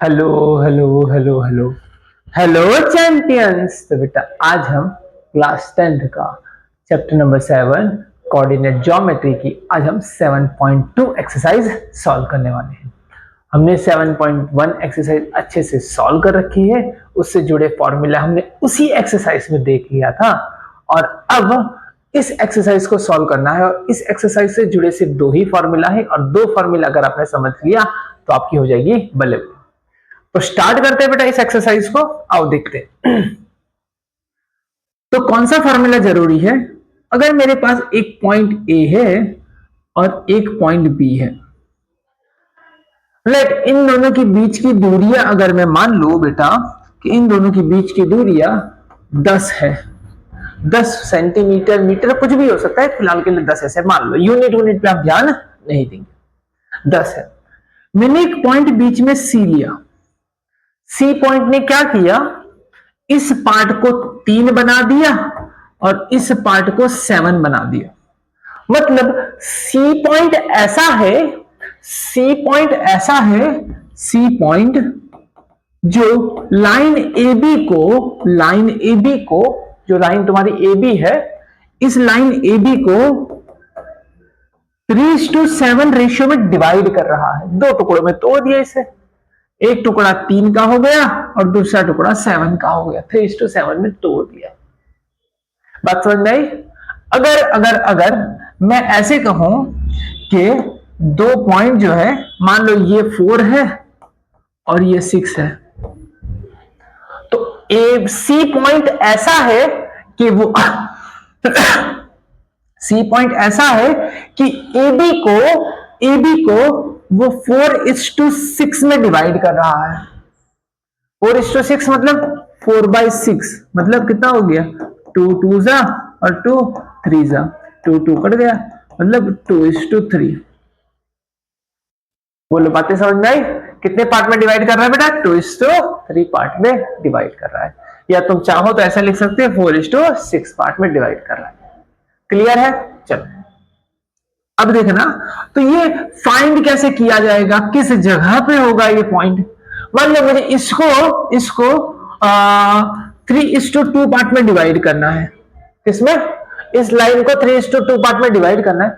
Hello hello hello hello hello champions. तो बेटा आज हम क्लास 10th का चैप्टर नंबर 7 कोऑर्डिनेट ज्योमेट्री की आज हम 7.2 एक्सरसाइज सॉल्व करने वाले हैं। हमने 7.1 एक्सरसाइज अच्छे से सॉल्व कर रखी है, उससे जुड़े फॉर्मूला हमने उसी एक्सरसाइज में देख लिया था और अब इस एक्सरसाइज को सॉल्व करना है और इस एक्सरसाइज से जुड़े सिर्फ दो ही फॉर्मूला है और दो फॉर्मूला अगर आपने समझ लिया तो आपकी हो जाएगी बल्ले। तो स्टार्ट करते हैं बेटा इस एक्सरसाइज को, आओ देखते हैं। तो कौन सा फॉर्मूला जरूरी है? अगर मेरे पास एक पॉइंट ए है और एक पॉइंट बी है, लेट इन दोनों के बीच की दूरियां अगर मैं मान लू बेटा कि इन दोनों के बीच की दूरियां 10 है, 10 सेंटीमीटर मीटर कुछ भी हो सकता है, फिलहाल के लिए 10 ऐसे मान लो, यूनिट पे आप ध्यान नहीं देंगे। 10 है। मैंने एक पॉइंट बीच में सी लिया, सी पॉइंट ने क्या किया, इस पार्ट को 3 बना दिया और इस पार्ट को 7 बना दिया। मतलब सी पॉइंट ऐसा है, सी पॉइंट ऐसा है, सी पॉइंट जो लाइन ए बी को जो लाइन तुम्हारी ए बी है, इस लाइन ए बी को 3:7 रेशियो में डिवाइड कर रहा है। दो टुकड़ों में तोड़ दिया इसे, एक टुकड़ा 3 का हो गया और दूसरा टुकड़ा 7 का हो गया, 3:7 में तोड़ दिया। बात समझ में आई? अगर अगर अगर मैं ऐसे कहूं कि दो पॉइंट जो है, मान लो ये 4 है और ये 6 है, तो ए सी पॉइंट ऐसा है कि वो सी पॉइंट ऐसा है कि ए बी को वो 4:6 में डिवाइड कर रहा है। 4:6 मतलब 4/6, मतलब कितना हो गया, 2 2 जा और 2 3 जा, 2 2 कट गया, मतलब 2:3। बोलो बातें समझ में आई? कितने पार्ट में डिवाइड कर रहा है बेटा? 2:3 पार्ट में डिवाइड कर रहा है, या तुम चाहो तो ऐसा लिख सकते हो 4:6 पार्ट में डिवाइड कर रहा है। क्लियर है? चलो अब देखना, तो ये फाइंड कैसे किया जाएगा, किस जगह पे होगा ये पॉइंट। मान लो मुझे इसको 3:2 पार्ट में डिवाइड करना है, किसमें? इस लाइन को 3:2 पार्ट में डिवाइड करना है,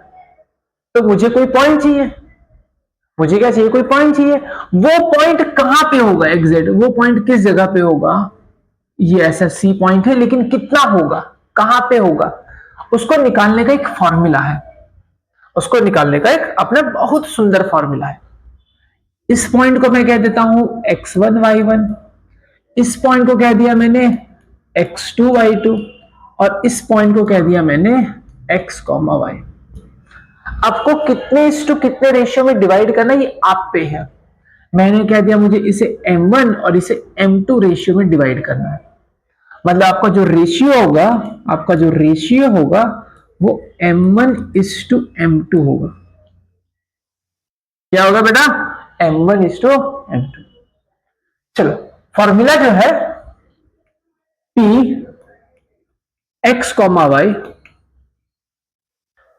तो मुझे कोई पॉइंट चाहिए। मुझे क्या चाहिए? कोई पॉइंट चाहिए। वो पॉइंट कहां पे होगा एग्जैक्ट, वो पॉइंट किस जगह पे होगा? ये ऐसा सी पॉइंट है, लेकिन कितना होगा, कहां पे होगा, उसको निकालने का एक फॉर्मूला है। उसको निकालने का एक अपना बहुत सुंदर फॉर्मूला है। इस पॉइंट को मैं कह देता हूं x1 y1, इस पॉइंट को कह दिया मैंने x2 y2 और इस पॉइंट को कह दिया मैंने x, y। आपको कितने रेशियो में डिवाइड करना ये आप पे है। मैंने कह दिया मुझे इसे m1 और इसे m2 रेशियो में डिवाइड करना है। मतलब आपका जो रेशियो होगा वो m1:m2 होगा। क्या होगा बेटा? m1:m2। चलो फॉर्मूला जो है p x, y,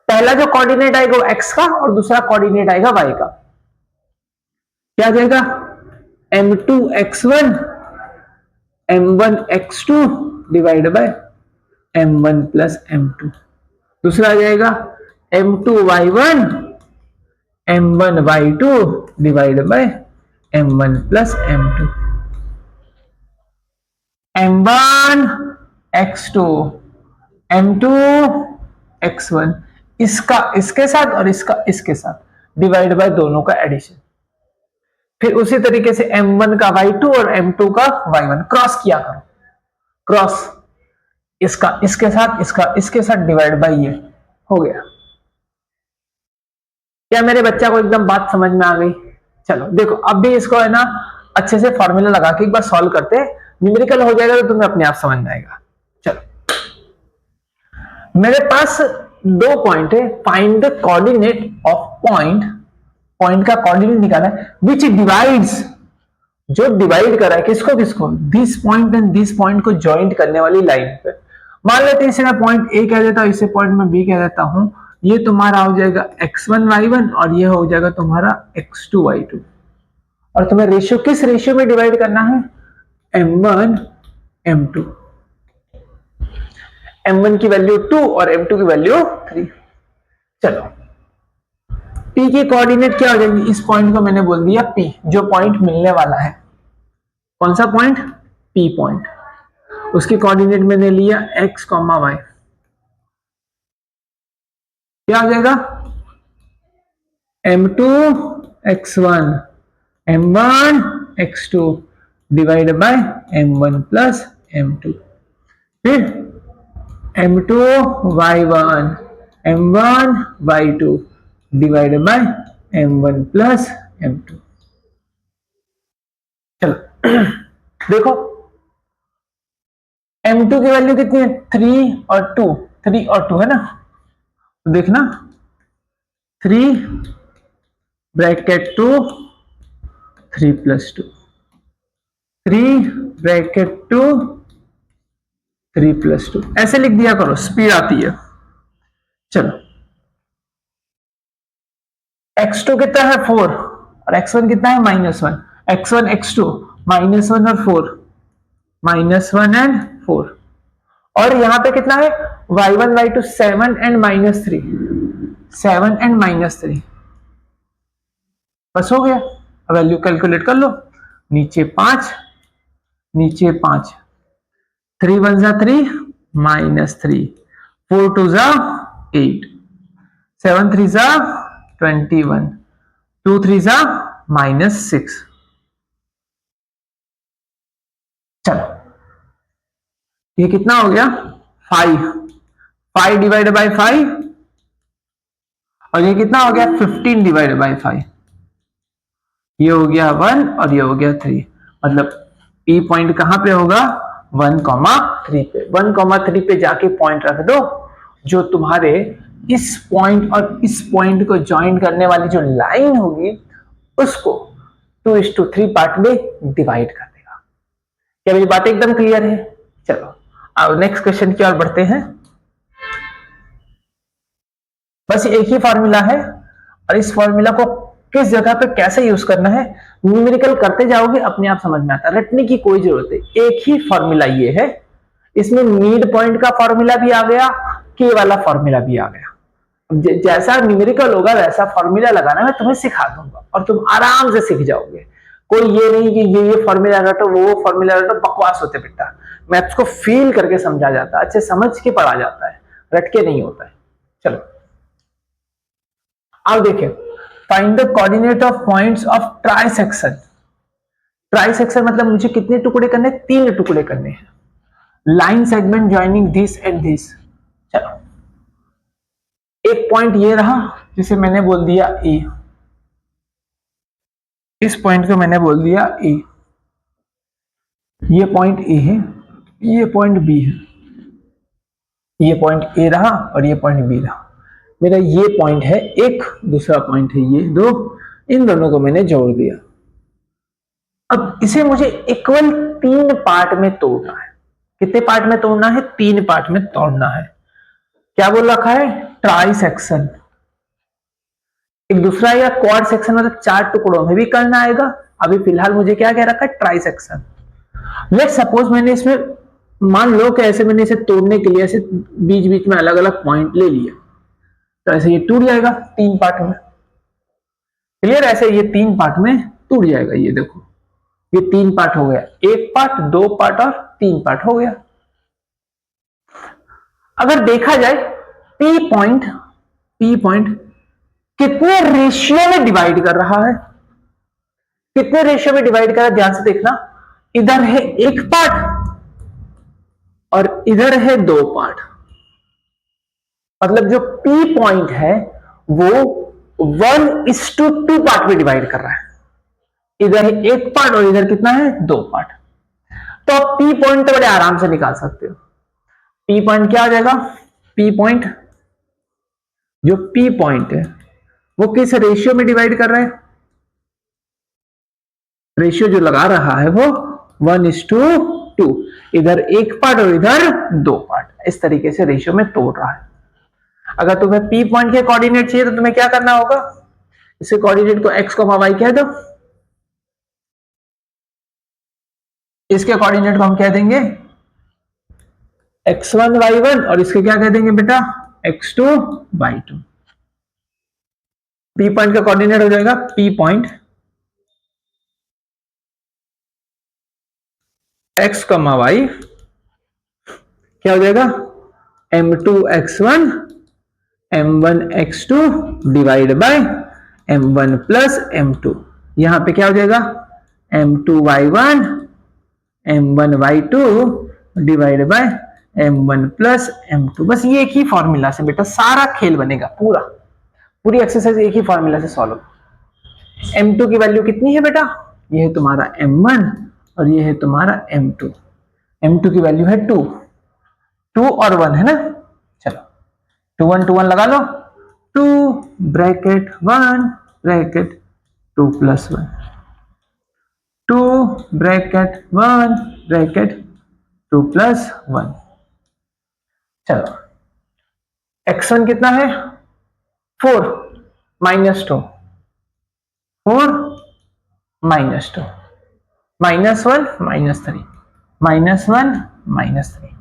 पहला जो कोऑर्डिनेट आएगा वो x का और दूसरा कोऑर्डिनेट आएगा y का। क्या जाएगा? m2x1 m1x2 divide by m1 plus m2। दूसरा आ जाएगा m2y1 m1y2 divide by m1 plus m2। m1x2 m2x1, इसका इसके साथ और इसका इसके साथ डिवाइड बाय दोनों का एडिशन। फिर उसी तरीके से m1 का y2 और m2 का y1 क्रॉस किया करो, क्रॉस इसका इसके साथ, इसका इसके साथ डिवाइड बाय ये हो गया। क्या मेरे बच्चा को एकदम बात समझ में आ गई? चलो देखो अब भी इसको है ना अच्छे से फॉर्मूला लगा के एक बार सॉल्व करते हैं, न्यूमेरिकल हो जाएगा तो तुम्हें अपने आप समझ में आएगा। चलो मेरे पास दो पॉइंट है, find the coordinate of point, point का कोऑर्डिनेट निकाला है विच डिवाइड्स, जो डिवाइड कर रहा है किसको किसको, this point and this point को ज्वाइंट करने वाली लाइन पे। मान लेते हैं इसे मैं पॉइंट ए कह देता हूं, इसे पॉइंट में बी कह देता हूं। ये तुम्हारा हो जाएगा x1 y1 और ये हो जाएगा तुम्हारा x2 y2। और तुम्हें रेशियो किस रेशियो में डिवाइड करना है, m1 m2, m1 की वैल्यू 2 और m2 की वैल्यू 3। चलो p के कोऑर्डिनेट क्या हो जाएंगे, इस पॉइंट को मैंने बोल दिया p, जो पॉइंट मिलने वाला है। कौन सा पॉइंट, p पॉइंट। उसके कोऑर्डिनेट मैंने लिया x, y। क्या आ जाएगा, m2 x1 m1 x2 divide bye m1 plus m2, फिर m2 y1 m1 y2 divide bye m1 plus m2। चलो देखो m2 की वैल्यू कितनी है, 3 और 2, 3 और 2 है ना, तो देखना 3 ब्रैकेट 2 3 प्लस 2, 3 ब्रैकेट 2 3 प्लस 2, ऐसे लिख दिया करो, स्पीड आती है। चलो x2 कितना है 4 और x1 कितना है -1, x1 x2 -1 और 4, -1 एंड 4, और यहां पे कितना है y1 y2 7 एंड -3, 7 एंड -3, बस हो गया। वैल्यू कैलकुलेट कर लो, नीचे 5 नीचे 5, 3 1 जा 3 -3, 4 2 जा 8, 7 3 जा 21, 2 3 जा -6। चलो ये कितना हो गया 5, 5 डिवाइड बाय 5, और ये कितना हो गया 15 डिवाइड बाय 5, ये हो गया 1 और ये हो गया 3। मतलब P पॉइंट कहां पे होगा 1,3 पे, 1,3 पे जाके पॉइंट रख दो, जो तुम्हारे इस पॉइंट और इस पॉइंट को ज्वाइन करने वाली जो लाइन होगी उसको 2:3 पार्ट में डिवाइड कर देगा। क्या मेरी बात एकदम क्लियर है। चलो अब नेक्स्ट क्वेश्चन की ओर बढ़ते हैं। बस एक ही फॉर्मूला है और इस फॉर्मूला को किस जगह पे कैसे यूज करना है न्यूमेरिकल करते जाओगे अपने आप समझ में आता है, रटने की कोई जरूरत है, एक ही फॉर्मूला ये है। इसमें नीड पॉइंट का फॉर्मूला भी आ गया, के वाला फॉर्मूला भी आ गया। जैसा न्यूमेरिकल होगा वैसा फॉर्मूला लगाना मैं तुम्हें सिखा दूंगा और तुम आराम से सीख जाओगे। कोई ये नहीं कि ये फॉर्मूला रटो वो फॉर्मूला रटो, बकवास होते बेटा। मैथ्स को फील करके समझा जाता है, अच्छे समझ के पढ़ा जाता है, रट के नहीं होता है। चलो अब देखिए, find the coordinate of points of trisection. Trisection मतलब मुझे कितने टुकड़े करने, 3 टुकड़े करने हैं। Line segment joining this and this. चलो एक पॉइंट ये रहा जिसे मैंने बोल दिया ए, इस पॉइंट को मैंने बोल दिया ए, ये पॉइंट ए है, ये पॉइंट बी है, ये पॉइंट ए रहा और ये पॉइंट बी रहा। मेरा ये पॉइंट है एक, दूसरा पॉइंट है ये दो, इन दोनों को मैंने जोड़ दिया। अब इसे मुझे इक्वल 3 पार्ट में तोड़ना है। कितने पार्ट में तोड़ना है, 3 पार्ट में तोड़ना है। क्या बोल रखा है, ट्राई सेक्शन। एक दूसरा या क्वाड सेक्शन मतलब 4 टुकड़ों में भी करना आएगा। अभी फिलहाल मुझे क्या कह रखा है, ट्राई सेक्शन। लेट सपोज मैंने इसमें मान लो कि ऐसे मैंने इसे तोड़ने के लिए ऐसे बीच बीच में अलग अलग पॉइंट ले लिया, तो ऐसे ये टूट जाएगा 3 पार्ट में। क्लियर, ऐसे ये 3 पार्ट में टूट जाएगा। ये देखो ये 3 पार्ट हो गया, 1 पार्ट 2 पार्ट और 3 पार्ट हो गया। अगर देखा जाए पी पॉइंट कितने रेशियो में डिवाइड कर रहा है, कितने रेशियो में डिवाइड कर रहा है, ध्यान से देखना। इधर है 1 पार्ट और इधर है 2 पार्ट। मतलब जो पी पॉइंट है वो 1:2 पार्ट में डिवाइड कर रहा है। इधर है 1 पार्ट और इधर कितना है 2 पार्ट। तो आप पी पॉइंट तो बड़े आराम से निकाल सकते हो। पी पॉइंट क्या आ जाएगा, पी पॉइंट, जो पी पॉइंट है वो किस रेशियो में डिवाइड कर रहा है, रेशियो जो लगा रहा है वो 1:2, इधर 1 पार्ट और इधर 2 पार्ट, इस तरीके से रेशियो में तोड़ रहा है। अगर तुम्हें पी पॉइंट के कोऑर्डिनेट चाहिए तो तुम्हें क्या करना होगा, इसे कोऑर्डिनेट को x, y कह दो, इसके कोऑर्डिनेट को हम कह देंगे x1 y1 और इसके क्या कह देंगे बेटा x2 y2। P पॉइंट का कोऑर्डिनेट हो जाएगा P पॉइंट x, y क्या हो जाएगा m2 x1 m1 x2 divide bye m1 plus m2। यहां पे क्या हो जाएगा m2 y1 m1 y2 divide bye m1 plus m2। बस ये एक ही फॉर्मूला से बेटा सारा खेल बनेगा, पूरी एक्सरसाइज एक ही फॉर्मूला से सॉल्व। m2 की वैल्यू कितनी है बेटा, ये है तुम्हारा m1 और ये है तुम्हारा m2। m2 की वैल्यू है 2 और 1 है ना, चलो 2 1 लगा लो, 2 bracket 1 bracket 2 plus 1, 2 bracket 1 bracket 2 plus 1। चलो x1 कितना है 4 -2, 4 -2 -1 -3 -1 -3।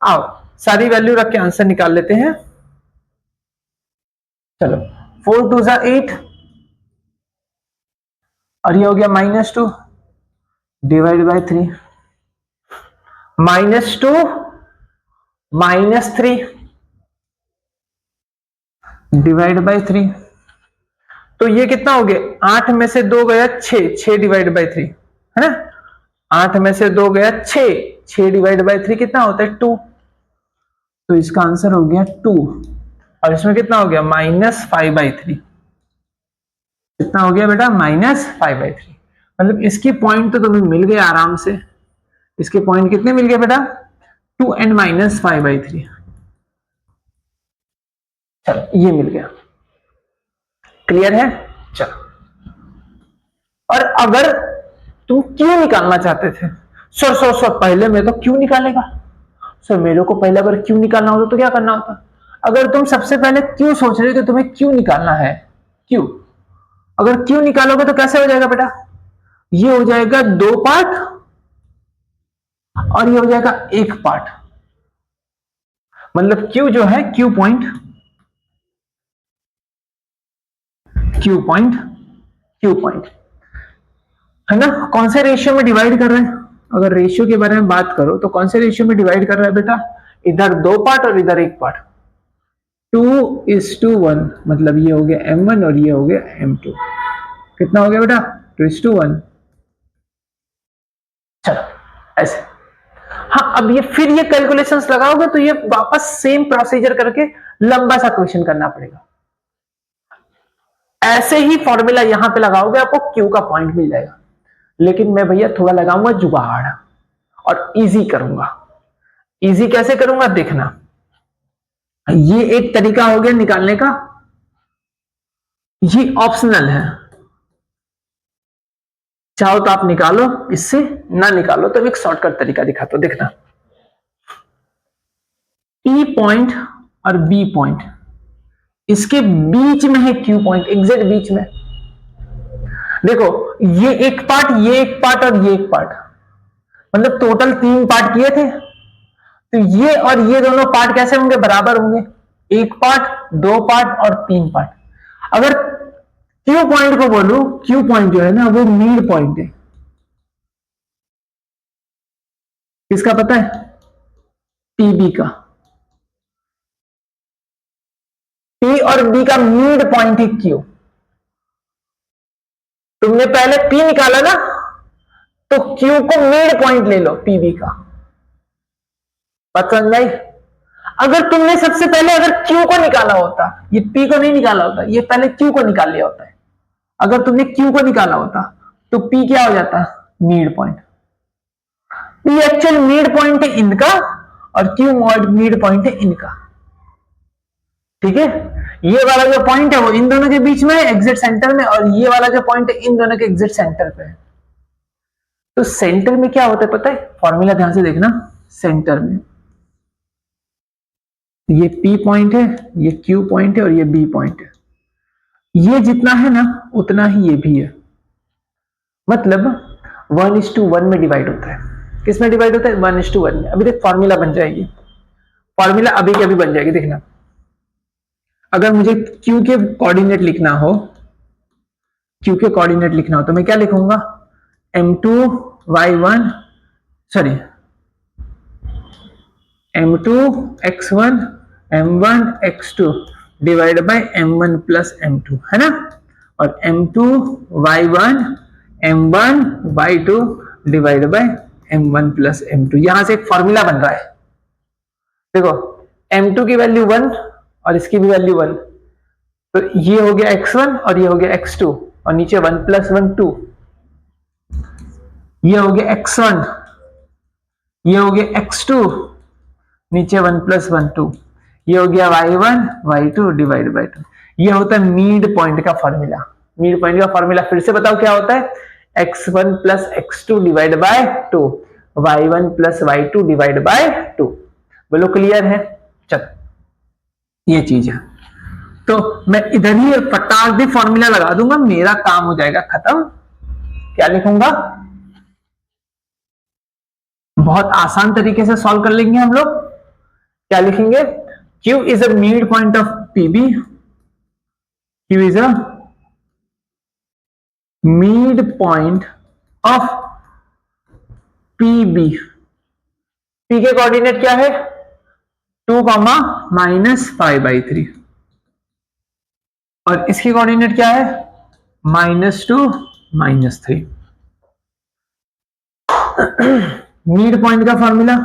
आओ सारी वैल्यू रख के आंसर निकाल लेते हैं। चलो 4 2 8 और ये हो गया -2 डिवाइड बाय 3, -2 -3 डिवाइड बाय 3। तो ये कितना हो गया 8 में से 2 गया 6 डिवाइड बाय 3 है ना, 8 में से 2 गया 6 डिवाइड बाय 3 कितना होता है 2। तो इसका आंसर हो गया 2 और इसमें कितना हो गया -5/3। कितना हो गया बेटा -5/3। मतलब इसकी पॉइंट तो तुम्हें मिल गए आराम से। इसके पॉइंट कितने मिल गए बेटा 2 and -5/3। चलो ये मिल गया, क्लियर है। चलो और अगर तुम क्यों निकालना चाहते थे सर पहले में तो क्यों निकालेगा सर, मेरे को पहले अगर क्यों निकालना होता तो क्या करना होता। अगर तुम सबसे पहले क्यों सोच रहे हो कि तुम्हें क्यों निकालना है, क्यों, अगर क्यों निकालोगे तो कैसे हो जाएगा बेटा, ये हो जाएगा 2 पार्ट और ये हो जाएगा 1 पार्ट। मतलब क्यू जो है क्यू पॉइंट है ना, कौन से रेशियो में डिवाइड कर रहे हैं। अगर रेशियो के बारे में बात करो तो कौन से रेशियो में डिवाइड कर रहा है बेटा, इधर 2 पार्ट और इधर 1 पार्ट, 2:1। मतलब ये हो गया m1 और ये हो गया m2। कितना हो गया बेटा 2:1। चलो ऐसे, हाँ अब ये फिर ये कैलकुलेशंस लगाओगे तो ये वापस सेम प्रोसीजर करके लंबा सा क्वेश्चन करना पड़ेगा। ऐसे ही फॉर्मूला यहां पे लगाओगे आपको क्यू का पॉइंट मिल जाएगा। लेकिन मैं भैया थोड़ा लगाऊंगा जुगाड़ और इजी करूंगा। इजी कैसे करूंगा देखना, ये एक तरीका हो गया निकालने का, ये ऑप्शनल है, चाहो तो आप निकालो इससे, ना निकालो तो एक शॉर्टकट तरीका दिखाता हूं, देखना। E पॉइंट और B पॉइंट इसके बीच में है क्यू पॉइंट, एग्जैक्ट बीच में। देखो ये एक पार्ट, ये एक पार्ट और ये एक पार्ट, मतलब टोटल 3 पार्ट किए थे। तो ये और ये दोनों पार्ट कैसे होंगे, बराबर होंगे, 1 पार्ट 2 पार्ट और 3 पार्ट। अगर क्यू पॉइंट को बोलूं, क्यू पॉइंट जो है ना वो मिड पॉइंट है। किसका पता है, पीबी का। पी और बी का मिड पॉइंट है क्यू। तुमने पहले पी निकाला ना, तो क्यू को मिड पॉइंट ले लो पीबी का, पसंद नहीं। अगर तुमने सबसे पहले अगर क्यू को निकाला होता, ये पी को नहीं निकाला होता, ये पहले क्यू को निकाल लिया होता है। अगर तुमने क्यू को निकाला होता तो पी क्या हो जाता, mid point. P actual mid point है इनका और क्यू मिड पॉइंट है इनका, ठीक है। ये वाला जो पॉइंट है वो इन दोनों के बीच में एग्जैक्ट सेंटर में, और ये वाला जो पॉइंट है इन दोनों के एग्जैक्ट सेंटर पे है। तो सेंटर में क्या होता है पता है, फॉर्मूला ध्यान से देखना। सेंटर में ये P पॉइंट है, ये Q पॉइंट है और ये B पॉइंट है। ये जितना है ना उतना ही ये भी है। मतलब 1:1 में डिवाइड होता है। किस में डिवाइड होता है? 1:1 में। अभी देख फॉर्मूला बन जाएगी, फॉर्मूला अभी के अभी बन जाएगी, देखना। अगर मुझे Q के कोऑर्डिनेट लिखना हो, Q के कोऑर्डिनेट लिखना हो तो मैं क्या लिखूंगा? M2 Y1 sorry M2 X1 M1 X2 divide bye M1 plus M2, है ना। और M2 Y1 M1 Y2 divide bye M1 plus M2। यहां से एक फॉर्मूला बन रहा है। देखो M2 की वैल्यू 1 और इसकी भी वैल्यू 1, तो ये हो गया X1 और ये हो गया X2, और नीचे 1 प्लस 1 2, ये हो गया X1, ये हो गया X2, नीचे 1 प्लस 1 2, ये हो गया Y1 Y2 डिवाइड बाय 2। ये होता है मिड पॉइंट का फॉर्मूला। मिड पॉइंट का फॉर्मूला फिर से बताओ क्या होता है? X1 plus X2 divide by 2, Y1 plus Y2 divide by 2। बोलो क्लियर है? चल ये चीज है, तो मैं इधर ही फटाक भी फॉर्मूला लगा दूंगा, मेरा काम हो जाएगा खत्म। क्या लिखूंगा? बहुत आसान तरीके से सॉल्व कर लेंगे हम लोग। क्या लिखेंगे? Q is a mid point of PB. Q is a mid point of PB. P के कोऑर्डिनेट क्या है? 2, -5/3, और इसकी कोऑर्डिनेट क्या है? -2, -3। मिड पॉइंट का फॉर्मूला,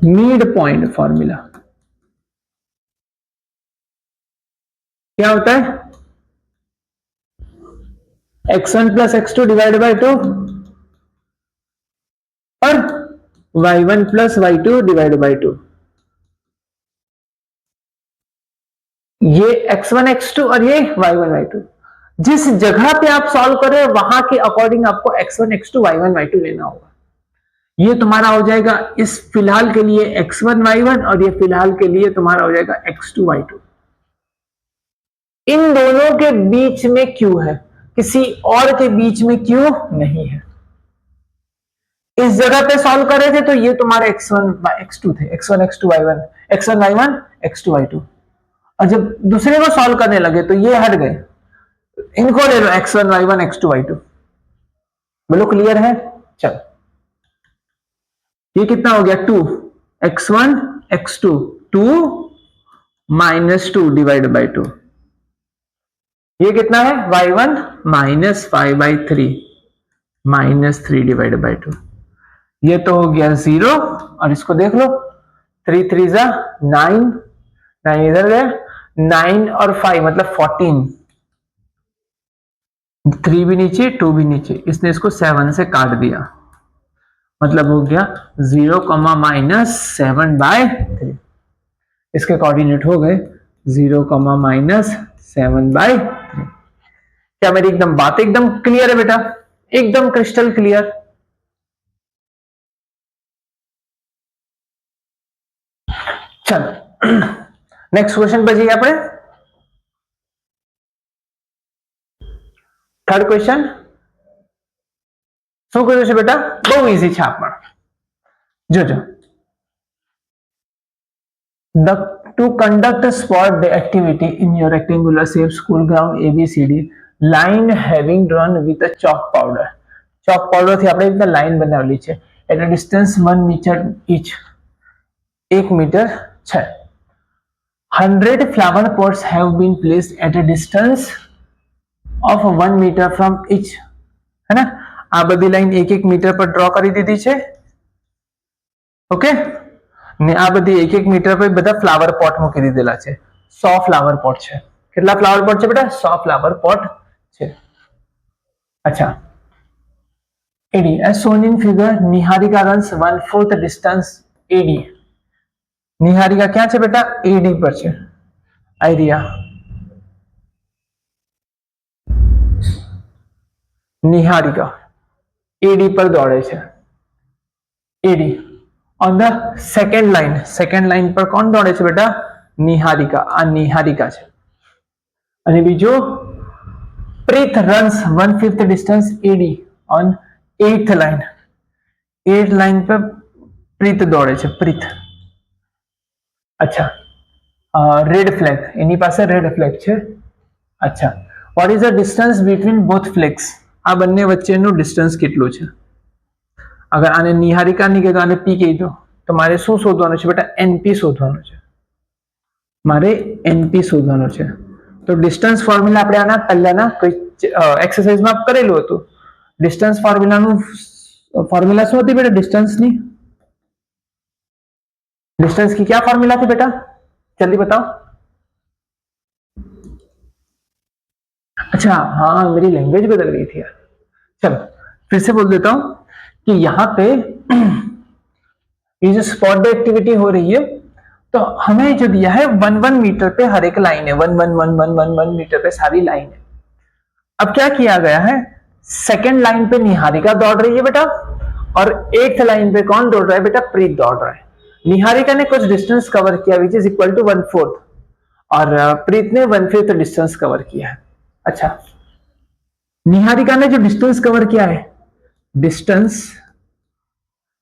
मिड पॉइंट फॉर्मूला क्या होता है? X1 plus X2 divide by 2 और Y1 plus Y2 divide by 2। ये X1 X2 और ये Y1 Y2। जिस जगह पे आप सॉल्व कर रहे हो वहां के अकॉर्डिंग आपको X1 X2 Y1 Y2 लेना होगा। ये तुम्हारा हो जाएगा इस फिलहाल के लिए X1 Y1, और ये फिलहाल के लिए तुम्हारा हो जाएगा X2 Y2। इन दोनों के बीच में Q है, किसी और के बीच में Q नहीं है। इस जगह पे सॉल्व कर रहे थे तो ये तुम्हारे X1 X2 थे, X1 X2 Y1, X1 Y1 X2 Y2। और जब दूसरे को सॉल्व करने लगे तो ये हट गए, इनको ले लो X1 Y1 X2 Y2। बोलो क्लियर है? चल ये कितना हो गया? 2 X1 X2 2 -2 डिवाइड बाय 2। ये कितना है? Y1 -5/3 -3 divide by 2। ये तो हो गया 0, और इसको देख लो 3 3 जा 9, 9 इधर गया, 9 और 5 मतलब 14, 3 भी नीचे 2 भी नीचे, इसने इसको 7 से काट दिया, मतलब हो गया 0, -7/3। इसके कोऑर्डिनेट हो गए 0, -7/3। क्या मेरी एकदम बात एकदम क्लियर है बेटा? एकदम क्रिस्टल क्लियर। चल नेक्स्ट क्वेश्चन पर जाइए આપણે। थर्ड क्वेश्चन શું કર્યું છે બેટા? બહુ ઈઝી છે આ પણ, જોજો। To conduct a sport day activity in your rectangular shape school ground ABCD, line having drawn with a chalk powder. chalk powder થી આપણે એક લાઈન બનાવેલી છે at a distance 1 meter each, 1 metre છે। 100 flower pots have been placed at a distance of 1 meter from each, है ना। आ बधी line 1-1 metre पर ड्रॉ કરી દીધી છે, ओके। ने आ बधी 1-1 मीटर पर બધા फ्लावर पॉट મૂકી દીધેલા છે। 100 फ्लावर पॉट છે। કેટલા फ्लावर पॉट છે બેટા? 100 फ्लावर पॉट છે। अच्छा, AD as shown in figure, Niharika runs 1/4 distance AD। Niharika क्या છે બેટા? AD पर છે। आइडिया निहारिका AD पर दौड़े છે। AD on the second line पर कौन दौड़े છે बेटा? निहारिका। आ निहारिका છે। અને બીજો Preet runs 1/5 distance AD on 8th line. 8th line पे પ્રીત દોડે છે પ્રીત। અચ્છા, રેડ ફ્લેગ એની પાસે રેડ ફ્લેગ છે। અચ્છા, what is the distance between both flags? આ બંને વચ્ચેનું ડિસ્ટન્સ કેટલું છે? અગર આને નિહારિકા નહીં કીધું, આને પી કહી દો, તો મારે શું શોધવાનું છે બેટા? એનપી શોધવાનું છે। મારે એનપી શોધવાનું છે। તો ડિસ્ટન્સ ફોર્મ્યુલા આપણે આના પહેલાના કોઈ એક્સરસાઇઝમાં કરેલું હતું। ડિસ્ટન્સ ફોર્મ્યુલાનું फॉर्मूला શું હતી बेटा? डिस्टेंस की क्या फॉर्मूला थी बेटा? जल्दी बताओ। अच्छा हाँ, मेरी लैंग्वेज बदल गई थी यार। चलो फिर से बोल देता हूं कि यहाँ पे ये जो स्पॉट डे एक्टिविटी हो रही है, तो हमें जो दिया है 1-1 मीटर पे हर एक लाइन है। 1-1-1-1-1 मीटर पे सारी लाइन है। अब क्या किया गया है, सेकेंड लाइन पे निहारिका दौड़ रही है बेटा, और 8th लाइन पे कौन दौड़ रहा है बेटा? प्रीत दौड़ रहा है। निहारिका ने कुछ डिस्टेंस कवर किया विच इज इक्वल टू 1/4 और प्रीत ने 1/5 डिस्टेंस कवर किया है। अच्छा, निहारिका ने जो डिस्टेंस कवर किया है, डिस्टेंस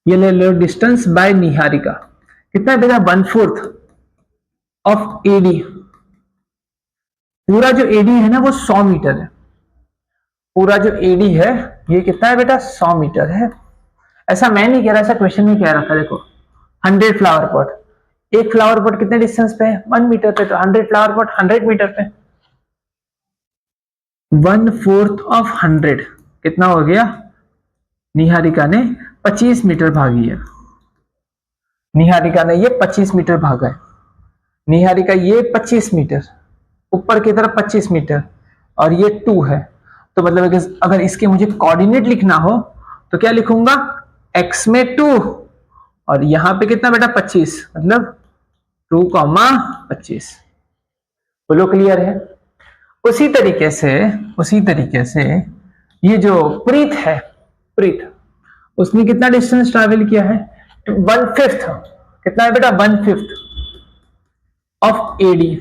ये ले लो, डिस्टेंस बाय निहारिका कितना है बेटा? 1/4 ऑफ एडी। पूरा जो एडी है ना वो 100 मीटर है। पूरा जो एडी है ये कितना है बेटा? 100 मीटर है। ऐसा मैं नहीं कह रहा, ऐसा क्वेश्चन में कह रहा था। देखो 100 फ्लावर पॉट, एक फ्लावर पॉट कितने डिस्टेंस पे है? 1 मीटर पे। तो 100 फ्लावर पॉट 100 मीटर पे, 1/4 ऑफ 100 कितना हो गया? निहारिका ने 25 मीटर भागी है। निहारिका ने ये 25 मीटर भागा है। निहारिका ये 25 मीटर ऊपर की तरफ 25 मीटर और ये 2 है। तो मतलब अगर इसके मुझे कोऑर्डिनेट लिखना हो तो क्या लिखूंगा? x में 2 और यहां पे कितना बेटा? 25, मतलब 2,25। बोलो क्लियर है? उसी तरीके से ये जो प्रीत है, प्रीत उसने कितना डिस्टेंस ट्रैवल किया है? 1/5। कितना है बेटा? 1/5 ऑफ एडी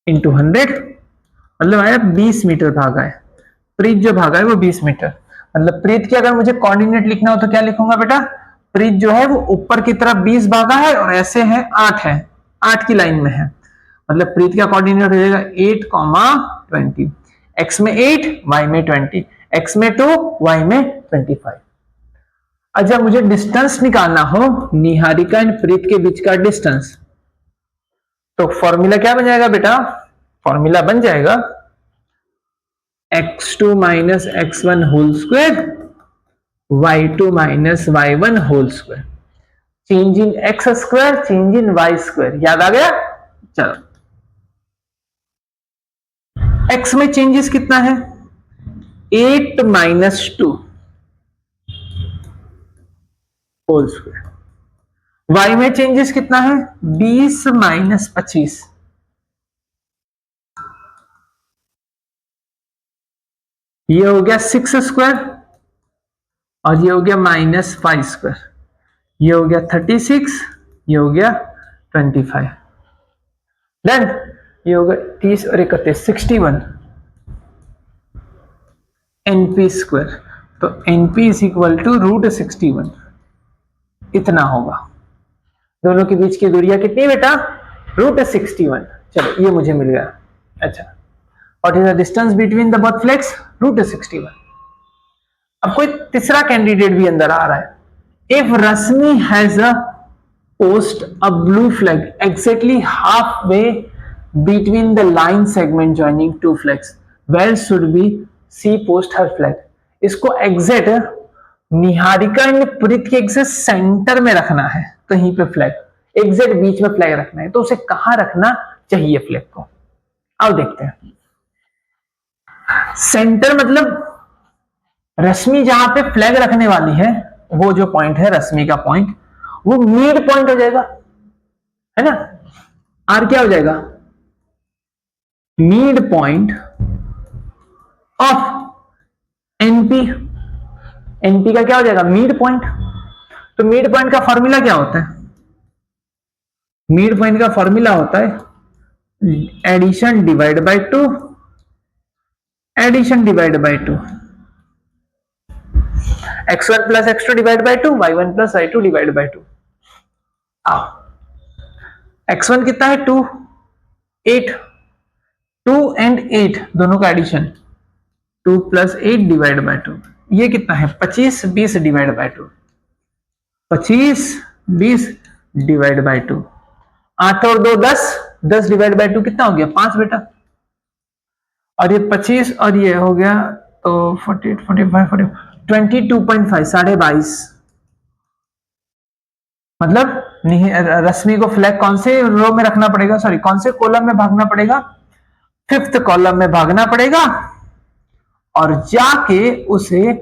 इंटू 100, मतलब आया 20 मीटर भागा है। प्रीत जो भागा है वो 20 मीटर। मतलब प्रीत की अगर मुझे कोऑर्डिनेट लिखना हो तो क्या लिखूंगा बेटा? प्रीत जो है वो ऊपर की तरफ 20 भागा है और ऐसे है 8 है, 8 की लाइन में है। मतलब प्रीत का कोऑर्डिनेट हो जाएगा 8,20। x में 8, y में 20, x में 2, y में 25। अच्छा, मुझे डिस्टेंस निकालना हो निहारिका एंड प्रीत के बीच का डिस्टेंस, तो फॉर्मूला क्या बन जाएगा बेटा? फॉर्मूला बन जाएगा x2 minus x1 whole square, y2 minus y1 whole square. Change in x square, change in y square. याद आ गया? चलो, x में चेंजेस कितना है? 8 माइनस 2 होल स्क्वायर। y में चेंजेस कितना है? 20 माइनस 25। ये हो गया 6 स्क्वायर और ये हो गया -5 स्क्वायर। ये हो गया 36, ये हो गया 25। डन। ये हो गया 30 और 31 61 एनपी स्क्वायर। तो एनपी इज इक्वल टू √61 इतना होगा। दोनों के बीच की दूरियां कितनी बेटा? √61। चलो ये मुझे मिल गया। अच्छा, what is the distance between the both flags? √61। अब कोई तीसरा कैंडिडेट भी अंदर आ रहा है। If Rashmi has a post a blue flag exactly half way between the line segment joining two flags, where should be she post her flag? इसको exact Niharika and Preet के एग्जैक्ट सेंटर में रखना है, कहीं पे फ्लैग एग्जैक्ट बीच में फ्लैग रखना है। तो उसे कहां रखना चाहिए फ्लैग को? आओ देखते हैं। सेंटर मतलब रश्मि जहां पे फ्लैग रखने वाली है, वो जो पॉइंट है रश्मि का पॉइंट, वो मिड पॉइंट हो जाएगा, है ना? आर क्या हो जाएगा? Mid point of NP. NP का क्या हो जाएगा? Mid point. तो मिड पॉइंट का फॉर्मूला क्या होता है? मिड पॉइंट का फॉर्मूला होता है addition divide by 2, addition divide by 2, x1 plus x2 divide by 2, y1 plus y2 divide by 2। x1 कितना है 2, 8, 2 एंड 8 दोनों का एडिशन 2 प्लस 8 डिवाइड बाय 2, ये कितना है 25, 20 डिवाइड बाय 2, 25, 20 डिवाइड बाय 2, 8 और 2 10, 10 डिवाइड बाय 2 कितना हो गया 5 बेटा, और ये 25 और ये हो गया तो 48, 45, 40, 22.5, 22.5। मतलब रश्मि को फ्लैग कौन से रो में रखना पड़ेगा, सॉरी कौन से कॉलम में भागना पड़ेगा, 5th कॉलम में भागना पड़ेगा और जाके उसे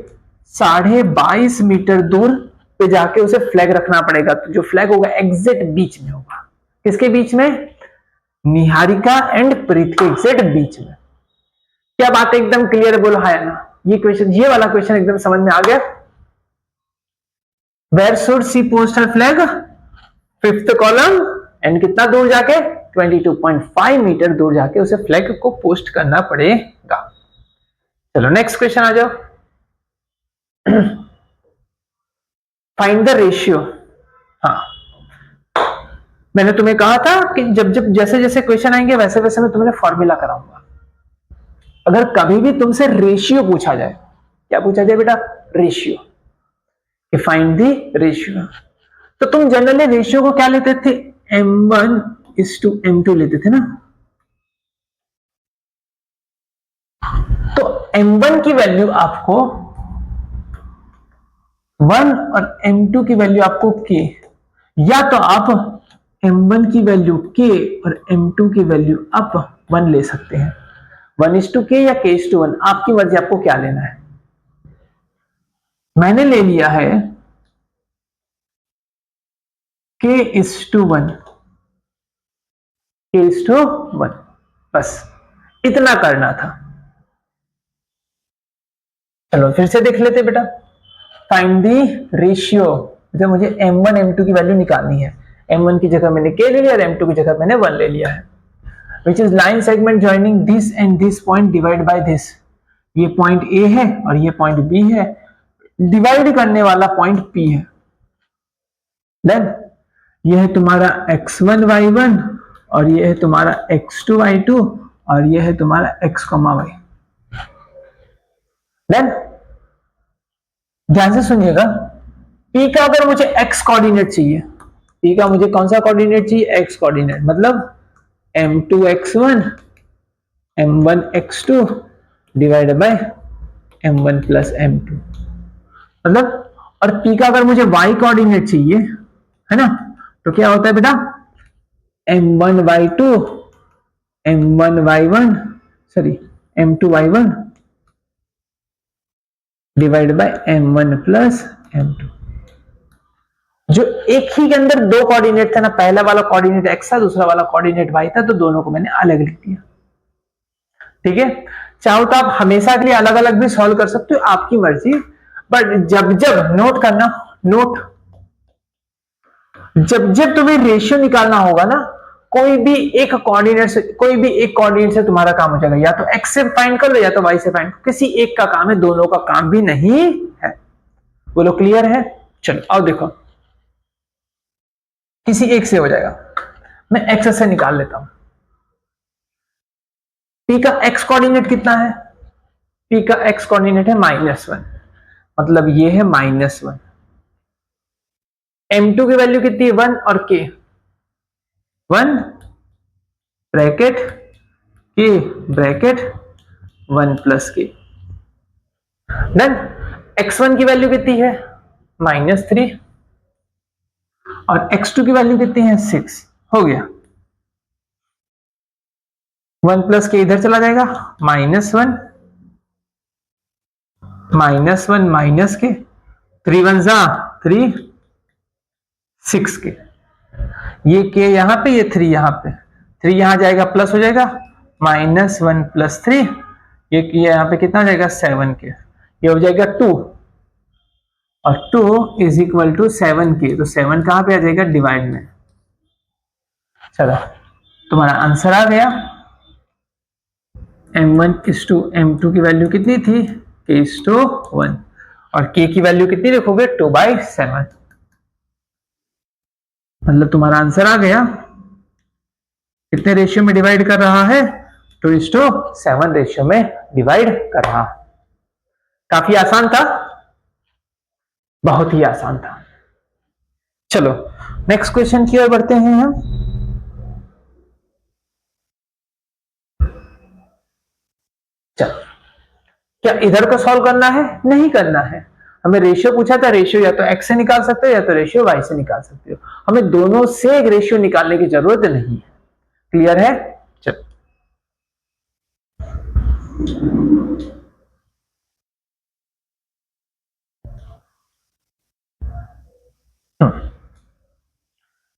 22.5 मीटर दूर पे जाके उसे फ्लैग रखना पड़ेगा। तो जो फ्लैग होगा एग्जैक्ट बीच में होगा, किसके बीच में, निहारिका एंड प्रीत के एग्जैक्ट बीच में। क्या बात एकदम क्लियर है, बोलो हां या ना। ये क्वेश्चन, ये वाला क्वेश्चन एकदम समझ में आ गया। Where should she post her flag, 5th column and कितना दूर जाके 22.5 मीटर दूर जाके उसे फ्लैग को पोस्ट करना पड़ेगा। चलो नेक्स्ट क्वेश्चन आ जाओ। Find the ratio. हाँ, मैंने तुम्हें कहा था कि जब जब जैसे जैसे क्वेश्चन आएंगे वैसे वैसे मैं तुम्हें फॉर्मूला कराऊंगा। अगर कभी भी तुमसे रेशियो पूछा जाए, क्या पूछा जाए बेटा, रेशियो, फाइंड द रेशियो, तो तुम जनरली रेशियो को क्या लेते थे, m1:m2 लेते थे ना। तो m1 की वैल्यू आपको 1 और m2 की वैल्यू आपको k, या तो आप m1 की वैल्यू k और m2 की वैल्यू आप 1 ले सकते हैं, 1:k या k:1, आपकी मर्जी, आपको क्या लेना है। मैंने ले लिया है k:1, k:1, बस इतना करना था। चलो फिर से देख लेते बेटा। फाइंड द रेशियो, जब मुझे m1 m2 की वैल्यू निकालनी है, m1 की जगह मैंने k ले लिया और m2 की जगह मैंने 1 ले लिया है। Which is line segment joining this and this point divide by this, ये पॉइंट a है और ये पॉइंट b है, डिवाइड करने वाला पॉइंट p है। देन ये है तुम्हारा x1 y1 और ये है तुम्हारा x2 y2 और ये है तुम्हारा x, y। देन ध्यान से सुनिएगा, P का अगर मुझे x कोऑर्डिनेट चाहिए, P का मुझे कौन सा कोऑर्डिनेट चाहिए, x कोऑर्डिनेट, मतलब m2 x1 m1 x2 divide bye m1 plus m2, मतलब, और P का अगर मुझे y कोऑर्डिनेट चाहिए, है ना, तो क्या होता है बेटा, m1 y2 m1 y1 sorry m2 y1 divide by m1 plus m2। जो एक ही के अंदर दो कोऑर्डिनेट थे ना, पहला वाला कोऑर्डिनेट x था, दूसरा वाला कोऑर्डिनेट y था, तो दोनों को मैंने अलग लिख दिया। ठीक है, चाहो तो आप हमेशा के लिए अलग अलग भी सॉल्व कर सकते हो, आपकी मर्जी, बट जब जब नोट करना, नोट, जब जब तुम्हें रेशियो निकालना होगा ना, कोई भी एक कोऑर्डिनेट से, कोई भी एक कोऑर्डिनेट से तुम्हारा काम हो जाएगा, या तो x से फाइंड कर लो या तो y से फाइंड, किसी एक का काम है, दोनों का काम भी नहीं है। बोलो क्लियर है। चलो आओ देखो, किसी एक से हो जाएगा, मैं x से निकाल लेता हूं। p का x कोऑर्डिनेट कितना है, p का x कोऑर्डिनेट है -1, मतलब ये है -1। m2 की वैल्यू कितनी है 1 और k 1 bracket k bracket 1 plus k। Then x1 की वैल्यू कितनी है -3 और x2 की वैल्यू कितनी है 6, हो गया। 1 प्लस के इधर चला जाएगा, -1 -1 माइनस के 3 1 जा 3 6 के, ये के यहां पे, ये 3 यहां पे, 3 यहां जाएगा प्लस हो जाएगा, -1 प्लस 3, ये यहां पे कितना जाएगा 7 के, ये हो जाएगा 2 और 2 इज इक्वल टू 7 के, तो 7 कहां पे आ जाएगा डिवाइड में। चलो तुम्हारा आंसर आ गया। m1:m2 की वैल्यू कितनी थी? k:1 और k की वैल्यू कितनी लिखोगे? 2/7। मतलब तुम्हारा आंसर आ गया। कितने रेशियो में डिवाइड कर रहा है? 2:7 रेशियो में डिवाइड कर रहा। काफी आसान था, बहुत ही आसान था। चलो नेक्स्ट क्वेश्चन की ओर बढ़ते हैं हम। चलो, क्या इधर को सॉल्व करना है? नहीं करना है। हमें रेशियो पूछा था, रेशियो या तो x से निकाल सकते हो या तो रेशियो y से निकाल सकते हो। हमें दोनों से एक रेशियो निकालने की जरूरत नहीं है। क्लियर है? चलो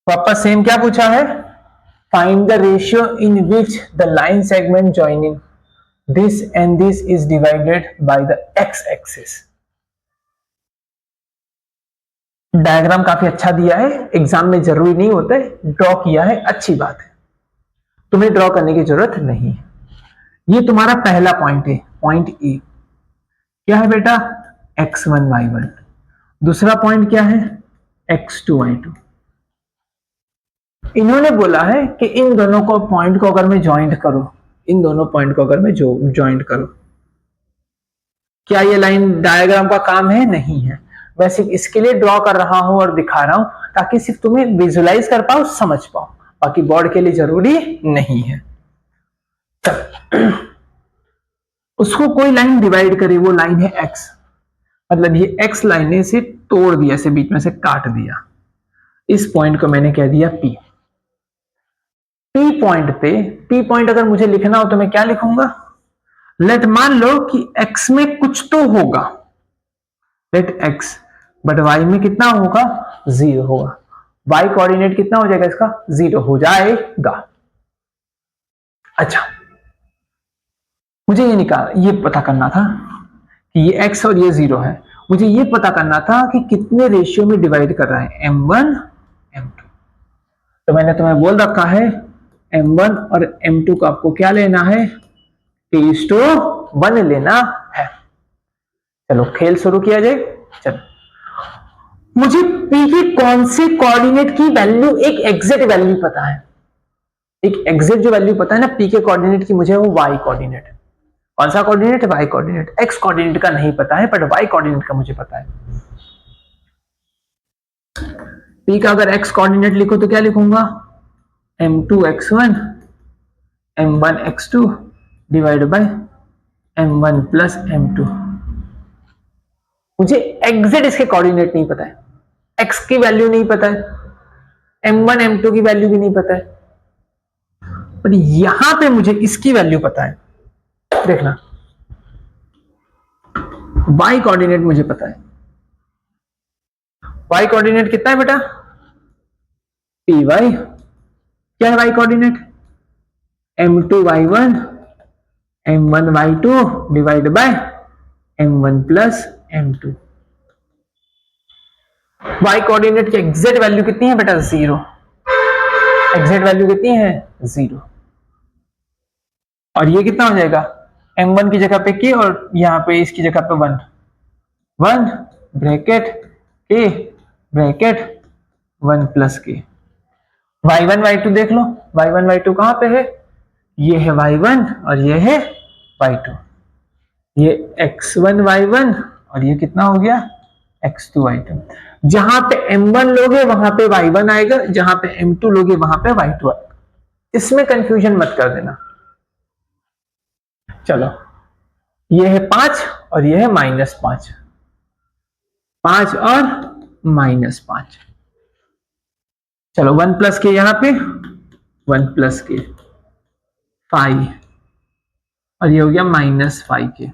वापस सेम क्या पूछा है? Find the ratio in which the line segment joining this and this is divided by the x axis. Diagram काफी अच्छा दिया है, एग्जाम में जरूरी नहीं होता है, ड्रॉ किया है, अच्छी बात है, तुम्हें ड्रॉ करने की जरूरत नहीं है। ये तुम्हारा पहला पॉइंट है, पॉइंट ए। क्या है बेटा? x1 y1। दूसरा पॉइंट क्या है? x2 y2। इन्होंने बोला है कि इन दोनों को पॉइंट को अगर मैं ज्वाइंट करूं, इन दोनों पॉइंट को अगर मैं ज्वाइंट करूं, क्या ये लाइन डायग्राम का काम है? नहीं है। मैं सिर्फ इसके लिए ड्रॉ कर रहा हूं और दिखा रहा हूं ताकि सिर्फ तुम्हें विजुलाइज कर पाओ, समझ पाओ, बाकी बोर्ड के लिए जरूरी नहीं है। उसको कोई लाइन डिवाइड करे, वो लाइन है x, मतलब ये x लाइन ने इसे तोड़ दिया, इसे बीच में से काट दिया। इस पॉइंट को मैंने कह दिया P। P पॉइंट पे, P पॉइंट अगर मुझे लिखना हो तो मैं क्या लिखूंगा? लेट मान लो कि x में कुछ तो होगा, लेट x, बट y में कितना होगा? 0 होगा। y कोऑर्डिनेट कितना हो जाएगा इसका? 0 हो जाएगा। अच्छा, मुझे ये पता करना था कि ये x और ये 0 है। मुझे ये पता करना था कि कितने रेशियो में डिवाइड कर रहा है, m1 m2। तो मैंने तुम्हें बोल रखा है m1 और m2 का आपको क्या लेना है? k:1 लेना है। चलो खेल शुरू किया जाए। चलो, मुझे p के कौन से कोऑर्डिनेट की वैल्यू, एक एग्जैक्ट वैल्यू पता है, एक एग्जैक्ट जो वैल्यू पता है ना p के कोऑर्डिनेट की, मुझे वो y कोऑर्डिनेट। कौन सा कोऑर्डिनेट है? y coordinate. x कोऑर्डिनेट का नहीं पता है, बट y कोऑर्डिनेट का मुझे पता है। p का अगर x कोऑर्डिनेट लिखो तो क्या लिखूंगा? m2 x1 m1 x2 divide bye m1 plus m2। मुझे एग्जैक्ट इसके कोऑर्डिनेट नहीं पता है, x की वैल्यू नहीं पता है, m1 m2 की वैल्यू भी नहीं पता है, पर यहां पे मुझे इसकी वैल्यू पता है। देखना, y कोऑर्डिनेट मुझे पता है। y कोऑर्डिनेट कितना है बेटा? py। क्या है y coordinate? m2 y1 m1 y2 divide bye m1 plus m2। y coordinate की एग्जैक्ट वैल्यू कितनी है बेटा? 0। एग्जैक्ट वैल्यू कितनी है? 0। और ये कितना हो जाएगा? m1 की जगह पे k और यहां पे इसकी जगह पे 1, 1 bracket k bracket 1 plus k। y1 y2 देख लो, y1 y2 कहां पे है? ये है y1 और ये है y2। ये x1 y1 और ये कितना हो गया? x2 y2। जहां पे m1 लोगे वहां पे y1 आएगा, जहां पे m2 लोगे वहां पे y2 आएगा। इसमें कंफ्यूजन मत कर देना। चलो, ये है 5 और ये है -5, 5 और -5। चलो 1 प्लस के यहां पे, 1 प्लस के 5 और ये हो गया -5 के।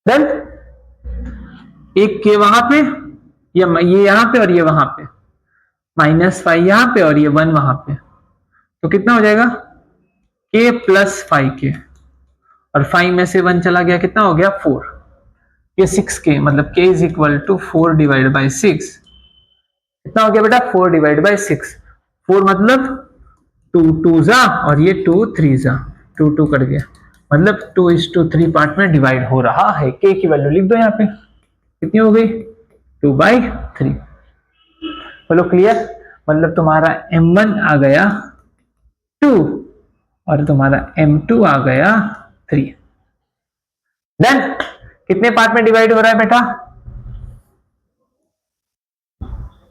देन एक के वहां पे, ये यहां पे और ये वहां पे, -5 यहां पे और ये 1 वहां पे, तो कितना हो जाएगा? k प्लस 5k और 5 में से 1 चला गया, कितना हो गया? 4। ये 6k, मतलब k is equal to 4 divide by 6। कितना हो गया बेटा? 4 डिवाइड बाई 6। 4 मतलब 2 2 जा और ये 2 3 जा, 2 2 कट गया, मतलब 2:3 पार्ट में डिवाइड हो रहा है। k की वैल्यू लिख दो यहाँ पे, कितनी हो गई 2/3। बोलो क्लियर? मतलब तुम्हारा m1 आ गया 2 और तुम्हारा m2 आ गया 3। देन कितने पार्ट में डिवाइड हो रहा है बेटा?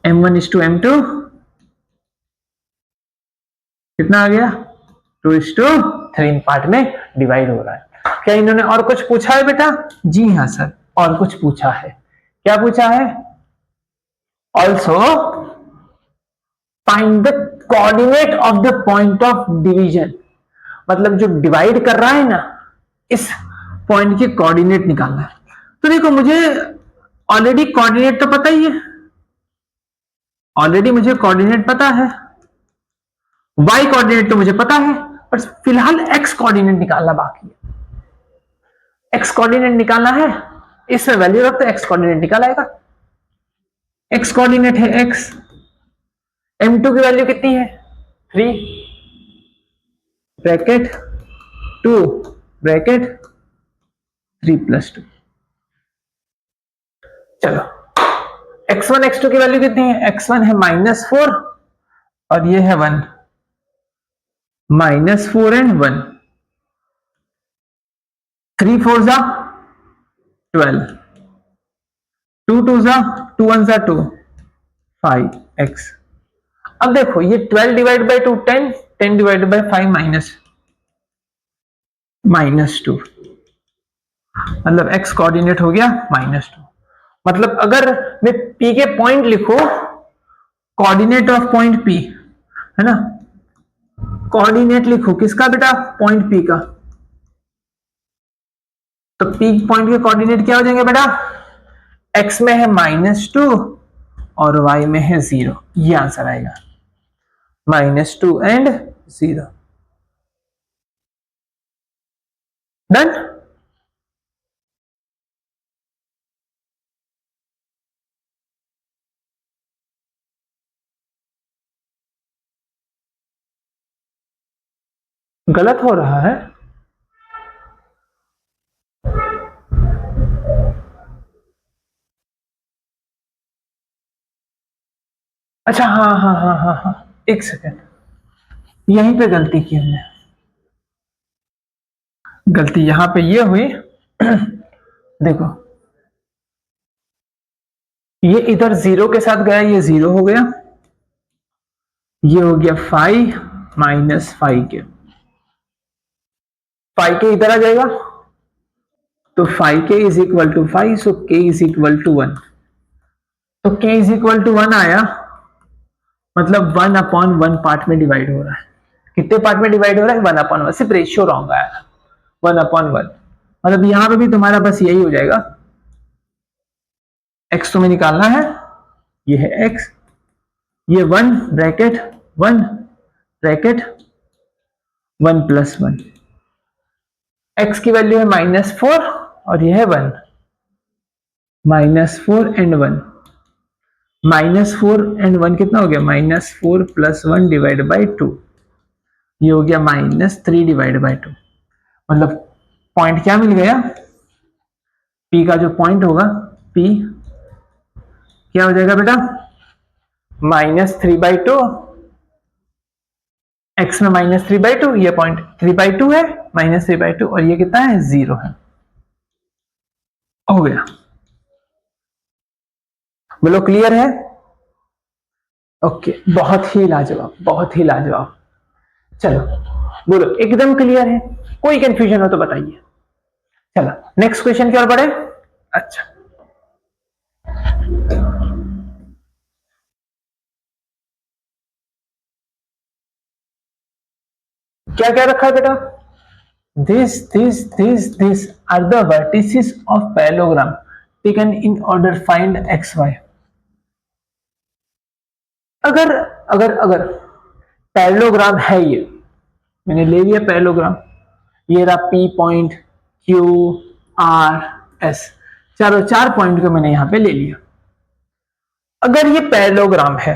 m1:m2 कितना आ गया 2:3 पार्ट में डिवाइड हो रहा है। क्या इन्होंने और कुछ पूछा है बेटा? जी हाँ सर, और कुछ पूछा है। क्या पूछा है? Also find the coordinate of the point of division. मतलब जो डिवाइड कर रहा है ना, इस पॉइंट के कोऑर्डिनेट निकालना है। तो देखो मुझे ऑलरेडी कोऑर्डिनेट तो पता ही है, ऑलरेडी मुझे कोऑर्डिनेट पता है, y कोऑर्डिनेट तो मुझे पता है, पर फिलहाल x कोऑर्डिनेट निकालना बाकी है। x कोऑर्डिनेट निकालना है, इसमें वैल्यू रख तो x कोऑर्डिनेट निकालाएगा। x कोऑर्डिनेट है x, m2 की वैल्यू कितनी है 3 ब्रैकेट 2 ब्रैकेट 3 + 2। चलो x1 x2 की वैल्यू कितनी है? x1 है -4 और ये है 1, -4 एंड 1, 3 4 जा 12, 2 2 जा 2 1 जा 2, 5x। अब देखो ये 12 डिवाइड बाई 2 10, 10 डिवाइड बाई 5 -2, मतलब x कोऑर्डिनेट हो गया -2। मतलब अगर मैं p के पॉइंट लिखूं, कोऑर्डिनेट ऑफ पॉइंट p है ना, कोऑर्डिनेट लिखो किसका बेटा? पॉइंट p का। तो p पॉइंट के कोऑर्डिनेट क्या हो जाएंगे बेटा? x में है -2 और y में है 0, ये आंसर आएगा -2 एंड 0। डन? गलत हो रहा है? अच्छा हाँ हाँ हाँ हाँ हाँ, एक सेकेंड, यहीं पे गलती की हमने। गलती यहां पे ये हुई देखो ये इधर 0 के साथ गया, ये 0 हो गया, ये हो गया 5 -5k, 5k इधर आ जाएगा तो 5k is equal to 5, so k is equal to 1। तो k इज इक्वल टू 1 आया, मतलब 1/1 पार्ट में डिवाइड हो रहा है। कितने पार्ट में डिवाइड हो रहा है? 1/1, सिर्फ रेशियो रॉन्ग आया, 1/1। मतलब यहां पे भी तुम्हारा बस यही हो जाएगा, x तुम्हें निकालना है, ये है x, ये 1 ब्रैकेट 1 ब्रैकेट 1 + 1, x की वैल्यू है -4 और ये है 1, -4 एंड 1, -4 एंड 1 कितना हो गया? -4 + 1 डिवाइड बाई 2, ये हो गया -3 डिवाइड बाई 2। मतलब पॉइंट क्या मिल गया? p का जो पॉइंट होगा, p क्या हो जाएगा बेटा? -3/2, x में -3/2, ये पॉइंट 3/2 है, -3/2 और ये कितना है? 0 है। हो गया, बोलो क्लियर है? ओके, बहुत ही लाजवाब, बहुत ही लाजवाब। चलो बोलो एकदम क्लियर है? कोई कंफ्यूजन हो तो बताइए। चलो नेक्स्ट क्वेश्चन की ओर बढ़े। अच्छा क्या क्या रखा है बेटा? This are the vertices of parallelogram taken in order find xy। अगर अगर अगर पैरेललोग्राम है, ये मैंने ले लिया पैरेललोग्राम, ये रहा P point, Q R S, चार पॉइंट को मैंने यहां पे ले लिया। अगर ये पैरेललोग्राम है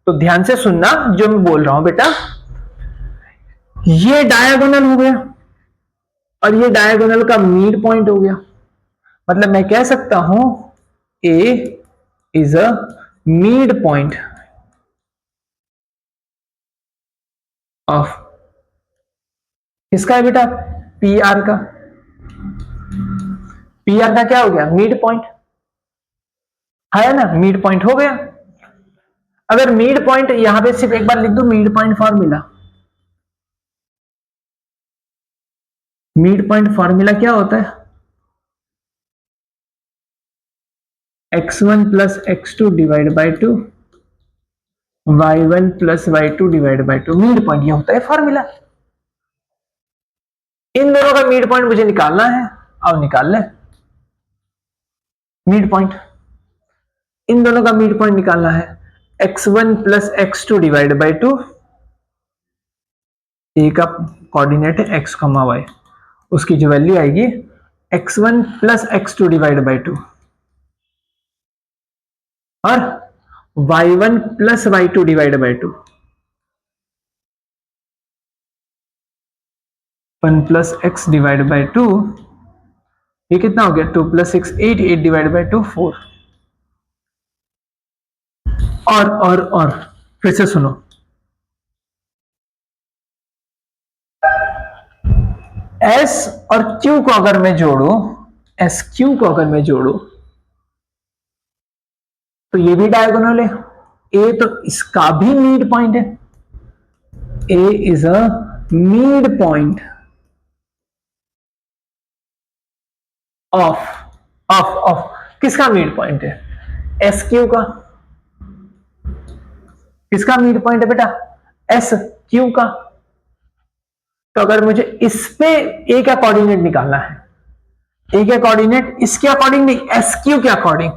तो ध्यान से सुनना जो मैं बोल रहा हूं बेटा, ये डायगोनल हो गया और ये डायगोनल का मिड पॉइंट हो गया। मतलब मैं कह सकता हूं A is a mid point of किसका है बेटा, पी आर का। पी आर का क्या हो गया, मिड पॉइंट है ना, मिड पॉइंट हो गया। अगर मिड पॉइंट यहां पे सिर्फ एक बार लिख दो, mid point formula, mid point formula क्या होता है, x1 plus x2 divide by 2 y1 plus y2 divide by 2, mid point ये होता है फॉर्मूला। इन दोनों का मिड पॉइंट मुझे निकालना है, अब निकाल ले मिड पॉइंट। इन दोनों का मिड पॉइंट निकालना है, x1 plus x2 divide by 2, ए का कोऑर्डिनेट है x, y, उसकी जो वैल्यू आएगी x1 plus x2 divide by 2 और y1 plus y2 divide by 2, 1 plus x divide by 2, ये कितना हो गया, 2 प्लस 6 8, 8 डिवाइड बाई 2 4। और फिर से सुनो, S और Q को अगर मैं जोड़ू, एस क्यू को अगर मैं जोड़ू तो ये भी डायगोनल है, ए तो इसका भी मिड पॉइंट है, A is a mid point of of of किसका मिड पॉइंट है, एस क्यू का। किसका मिड पॉइंट है बेटा, एस क्यू का। तो अगर मुझे इस पे ए का कोऑर्डिनेट निकालना है, ए के कोऑर्डिनेट इसके अकॉर्डिंग नहीं, एस क्यू के according,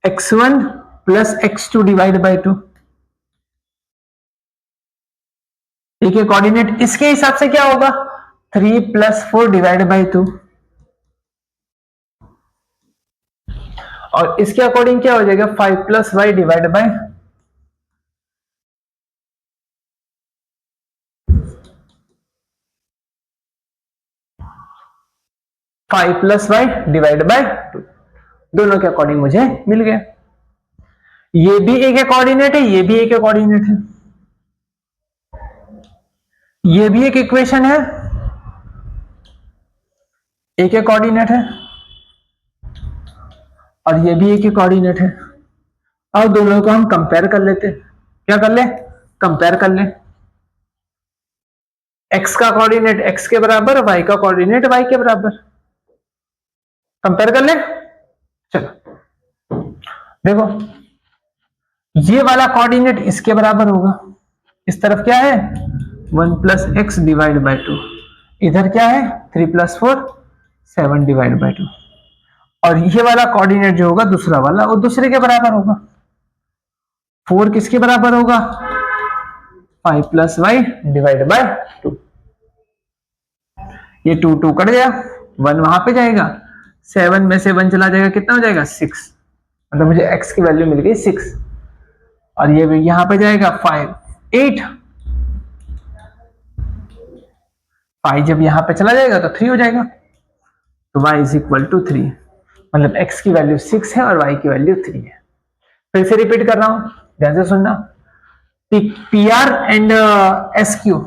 x1 plus x2 divide by 2, ए के कोऑर्डिनेट इसके हिसाब से क्या होगा, 3 प्लस 4 डिवाइड बाई 2, और इसके अकॉर्डिंग क्या हो जाएगा, 5 plus y divide by 5 plus y divide by 2, दोनों के अकॉर्डिंग मुझे मिल गया। ये भी ए के कोऑर्डिनेट है, ये भी ए के कोऑर्डिनेट है, ये भी एक इक्वेशन है, ए के कोऑर्डिनेट है और ये भी ए के कोऑर्डिनेट है। अब दोनों को हम कंपेयर कर लेते, क्या कर ले, कंपेयर कर ले। x का कोऑर्डिनेट x के बराबर, y का कोऑर्डिनेट y के बराबर, कंपेयर कर ले। चलो देखो, ये वाला कोऑर्डिनेट इसके बराबर होगा, इस तरफ क्या है 1 प्लस एक्स डिवाइड बाई 2, इधर क्या है 3 प्लस 4 7 डिवाइड बाई 2, और ये वाला कोऑर्डिनेट जो होगा दूसरा वाला, वो दूसरे के बराबर होगा। 4 किसके बराबर होगा, 5 प्लस वाई डिवाइड बाई 2, ये 2 2 कट गया, 1 वहां पे जाएगा, 7 में से 1 चला जाएगा, कितना हो जाएगा 6, मतलब मुझे x की वैल्यू मिल गई 6, और ये भी यहां पे जाएगा 5 8, 5 जब यहां पे चला जाएगा तो 3 हो जाएगा, तो y इज इक्वल टू 3, मतलब x की वैल्यू 6 है और y की वैल्यू 3 है। फिर से रिपीट कर रहा हूं, ध्यान से सुनना, P R and S Q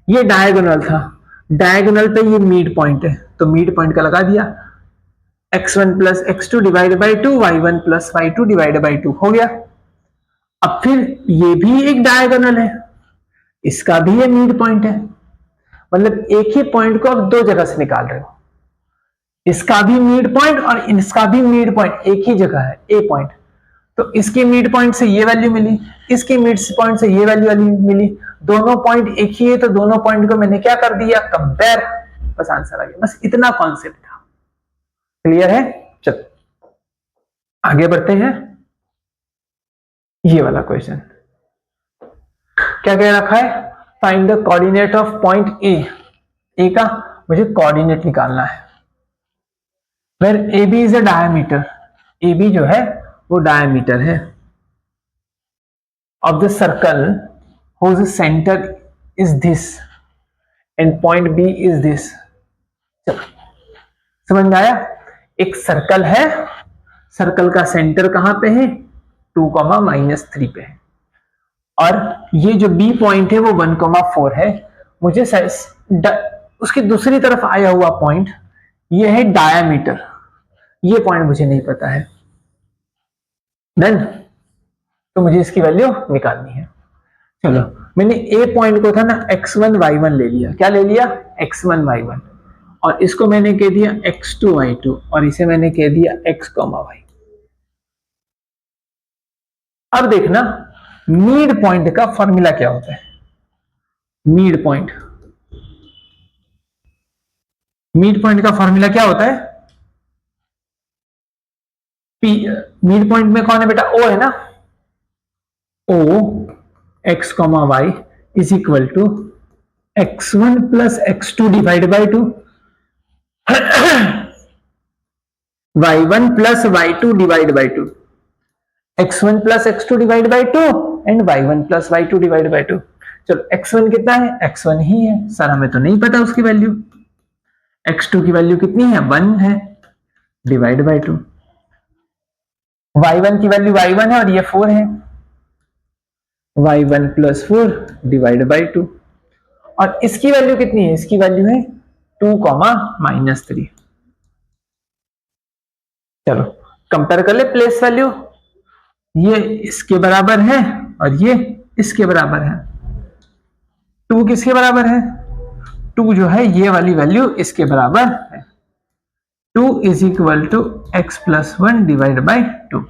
ये डायगोनल था, डायगोनल पे ये मिड पॉइंट है, तो मिड पॉइंट का लगा दिया, x1 plus x2 divide by 2, y1 plus y2 divide by 2 हो गया। अब फिर ये भी एक डायगोनल है, इसका भी ये मिड पॉइंट है, मतलब एक ही पॉइंट को आप दो जगह से निकाल रहे हो, इसका भी मिड पॉइंट और इसका भी मिड पॉइंट एक ही जगह है, ए पॉइंट, तो इसके मिड पॉइंट से ये वैल्यू मिली, इसके मिड पॉइंट से ये वैल्यू मिली, दोनों पॉइंट एक ही है, तो दोनों पॉइंट को मैंने क्या कर दिया, कंपेयर, बस आंसर आ गया, बस इतना कॉन्सेप्ट था। क्लियर है, चलो आगे बढ़ते हैं। ये वाला क्वेश्चन क्या कह रखा है, find the coordinate of point A, A का मुझे कोऑर्डिनेट निकालना है, where A B is a diameter, A B जो है वो डायमीटर है of the circle whose centre is this, and point B is this. चलो समझ में आया? एक सर्कल है, सर्कल का सेंटर कहां पे है? 2,-3 पे है, और ये जो बी पॉइंट है वो 1,4 है। मुझे उसकी दूसरी तरफ आया हुआ पॉइंट ये है डायामीटर, ये पॉइंट मुझे नहीं पता है। डन? तो मुझे इसकी वैल्यू निकालनी है। चलो मैंने ए पॉइंट को था ना x1 y1 ले लिया। क्या ले लिया? x1 y1, और इसको मैंने कह दिया x2 y2, और इसे मैंने कह दिया x, y। अब देखना मिड पॉइंट का फॉर्मूला क्या होता है। मिड पॉइंट का फॉर्मूला क्या होता है? पी, मिड पॉइंट में कौन है बेटा? ओ है ना। O x, y is equal to x1 plus x2 divide by 2, y1 plus y2 divide by 2, x1 plus x2 divide by 2 and y1 plus y2 divide by 2। चलो x1 कितना है? x1 ही है सर, हमें तो नहीं पता उसकी वैल्यू। x2 की वैल्यू कितनी है? 1 है, डिवाइड बाई 2। y1 की वैल्यू y1 है और ये 4 है, y1 प्लस 4 डिवाइड बाई 2। और इसकी वैल्यू कितनी है? इसकी वैल्यू है 2,-3। चलो कंपेयर कर ले प्लेस वैल्यू। ये इसके बराबर है और ये इसके बराबर है। 2 किसके बराबर है? 2 जो है ये वाली वैल्यू इसके बराबर है। 2 is equal to x plus 1 divide by 2।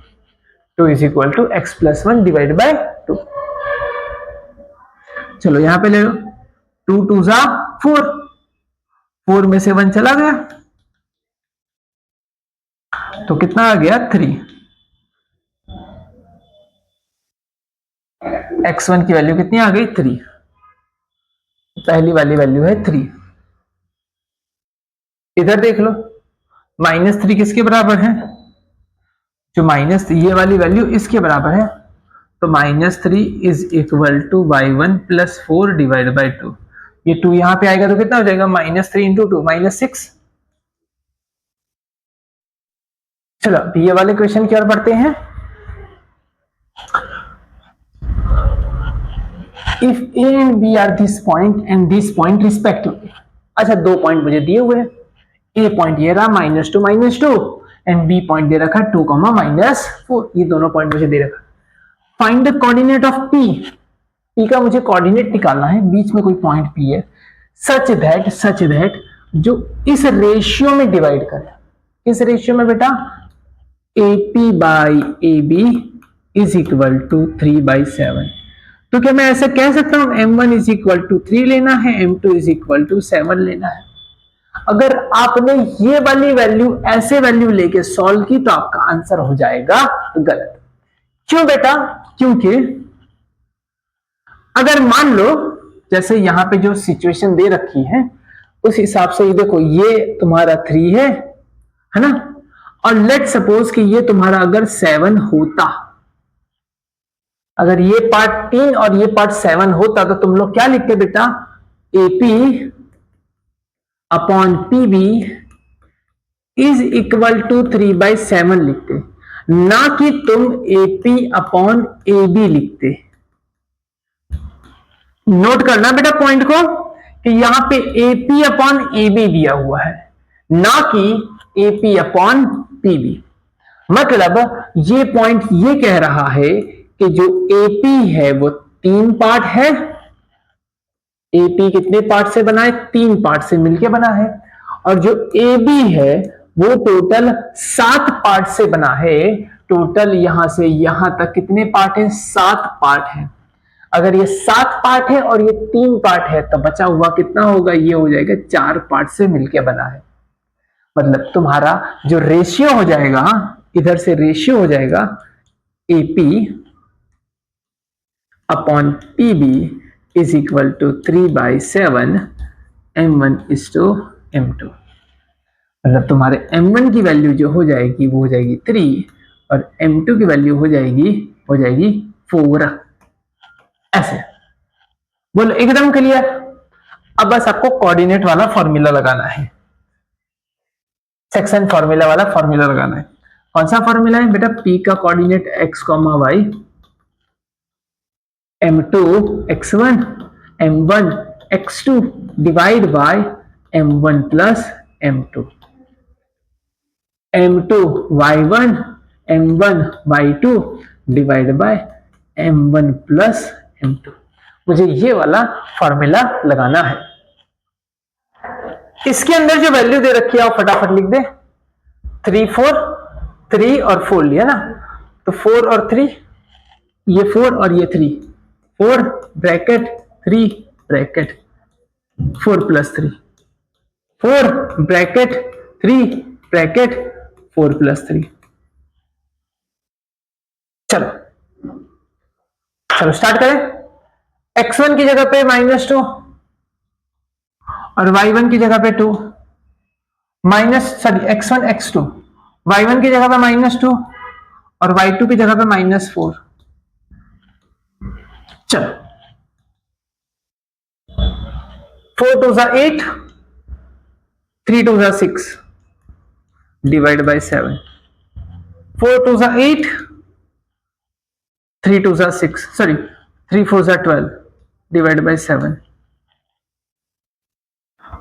2 is equal to x plus 1 divide by 2। चलो यहां पे ले लो, 2 2 जा 4, 4 में से 1 चला गया तो कितना आ गया? 3। x1 की वैल्यू कितनी आ गई? 3। पहली वाली वैल्यू है 3। इधर देख लो, -3 किसके बराबर है? जो माइनस ये वाली वैल्यू इसके बराबर है, तो -3 is equal to y1 plus 4 divide by 2। ये 2 यहां पे आएगा तो कितना हो जाएगा? -3 इंटू 2 -6। चलो ये वाले क्वेश्चन की ओर बढ़ते हैं। If a and b are this point and this point respectively. अच्छा, 2 पॉइंट मुझे दिए हुए हैं। ए पॉइंट ये रहा -2 एंड बी पॉइंट दे रखा 2, -4। ये दोनों पॉइंट मुझे दे रखा। Find the coordinate of P. P का मुझे कोऑर्डिनेट निकालना है, बीच में कोई पॉइंट पी है, सच दैट जो इस रेशियो में डिवाइड करे। किस रेशियो में बेटा? AP by AB is equal to 3/7। तो क्या मैं ऐसा कह सकता हूं M1 इज इक्वल टू 3 लेना है, M2 इज इक्वल टू 7 लेना है? अगर आपने ये वाली वैल्यू ऐसे वैल्यू लेके सॉल्व की तो आपका आंसर हो जाएगा गलत। क्यों बेटा? क्योंकि अगर मान लो जैसे यहां पे जो सिचुएशन दे रखी है उस हिसाब से ये देखो, ये तुम्हारा 3 है ना, और लेट सपोज कि ये तुम्हारा अगर 7 होता, अगर ये पार्ट 3 और ये पार्ट 7 होता तो तुम लोग क्या लिखते बेटा? AP upon PB is equal to 3/7 लिखते, ना कि तुम AP अपॉन AB लिखते। नोट करना बेटा पॉइंट को कि यहां पे AP अपॉन AB दिया हुआ है, ना कि AP अपॉन PB। मतलब ये पॉइंट ये कह रहा है कि जो AP है वो 3 पार्ट है। AP कितने पार्ट से बना है? 3 पार्ट से मिलके बना है। और जो AB है वो टोटल 7 पार्ट से बना है। टोटल यहां से यहां तक कितने पार्ट है? 7 पार्ट है। अगर ये 7 पार्ट है और ये 3 पार्ट है तो बचा हुआ कितना होगा? ये हो जाएगा 4 पार्ट से मिलके बना है। मतलब तुम्हारा जो रेशियो हो जाएगा, इधर से रेशियो हो जाएगा AP upon PB is equal to 3/7 M1 is to M2। मतलब तुम्हारे M1 की वैल्यू जो हो जाएगी वो हो जाएगी 3 और M2 की वैल्यू हो जाएगी 4। ऐसे बोलो, एकदम क्लियर? अब बस आपको कोऑर्डिनेट वाला फॉर्मूला लगाना है, सेक्शन फॉर्मूला वाला फॉर्मूला लगाना है। कौन सा फॉर्मूला है बेटा? पी का coordinate x, y, m2 x1 m1 x2 divide bye m1 plus m2, m2 y1 m1 y2 divide bye m1 plus m2। मुझे ये वाला फॉर्मूला लगाना है। इसके अंदर जो वैल्यू दे रखी है आप फटाफट लिख दे। 3 4 3 और 4 लिया ना, तो 4 और 3, ये 4 और ये 3, 4 bracket 3 bracket 4 plus 3, 4 bracket 3 bracket 4 plus 3। चलो चलो स्टार्ट करें। x1 की जगह पे -2 और y1 की जगह पे 2, x1 x2, y1 की जगह पे -2 और y2 की जगह पे -4। चलो 4 2 8, 3 2 6 divide by 7, 4 2 8, 3 2 6, sorry 3 4 12 divide by 7।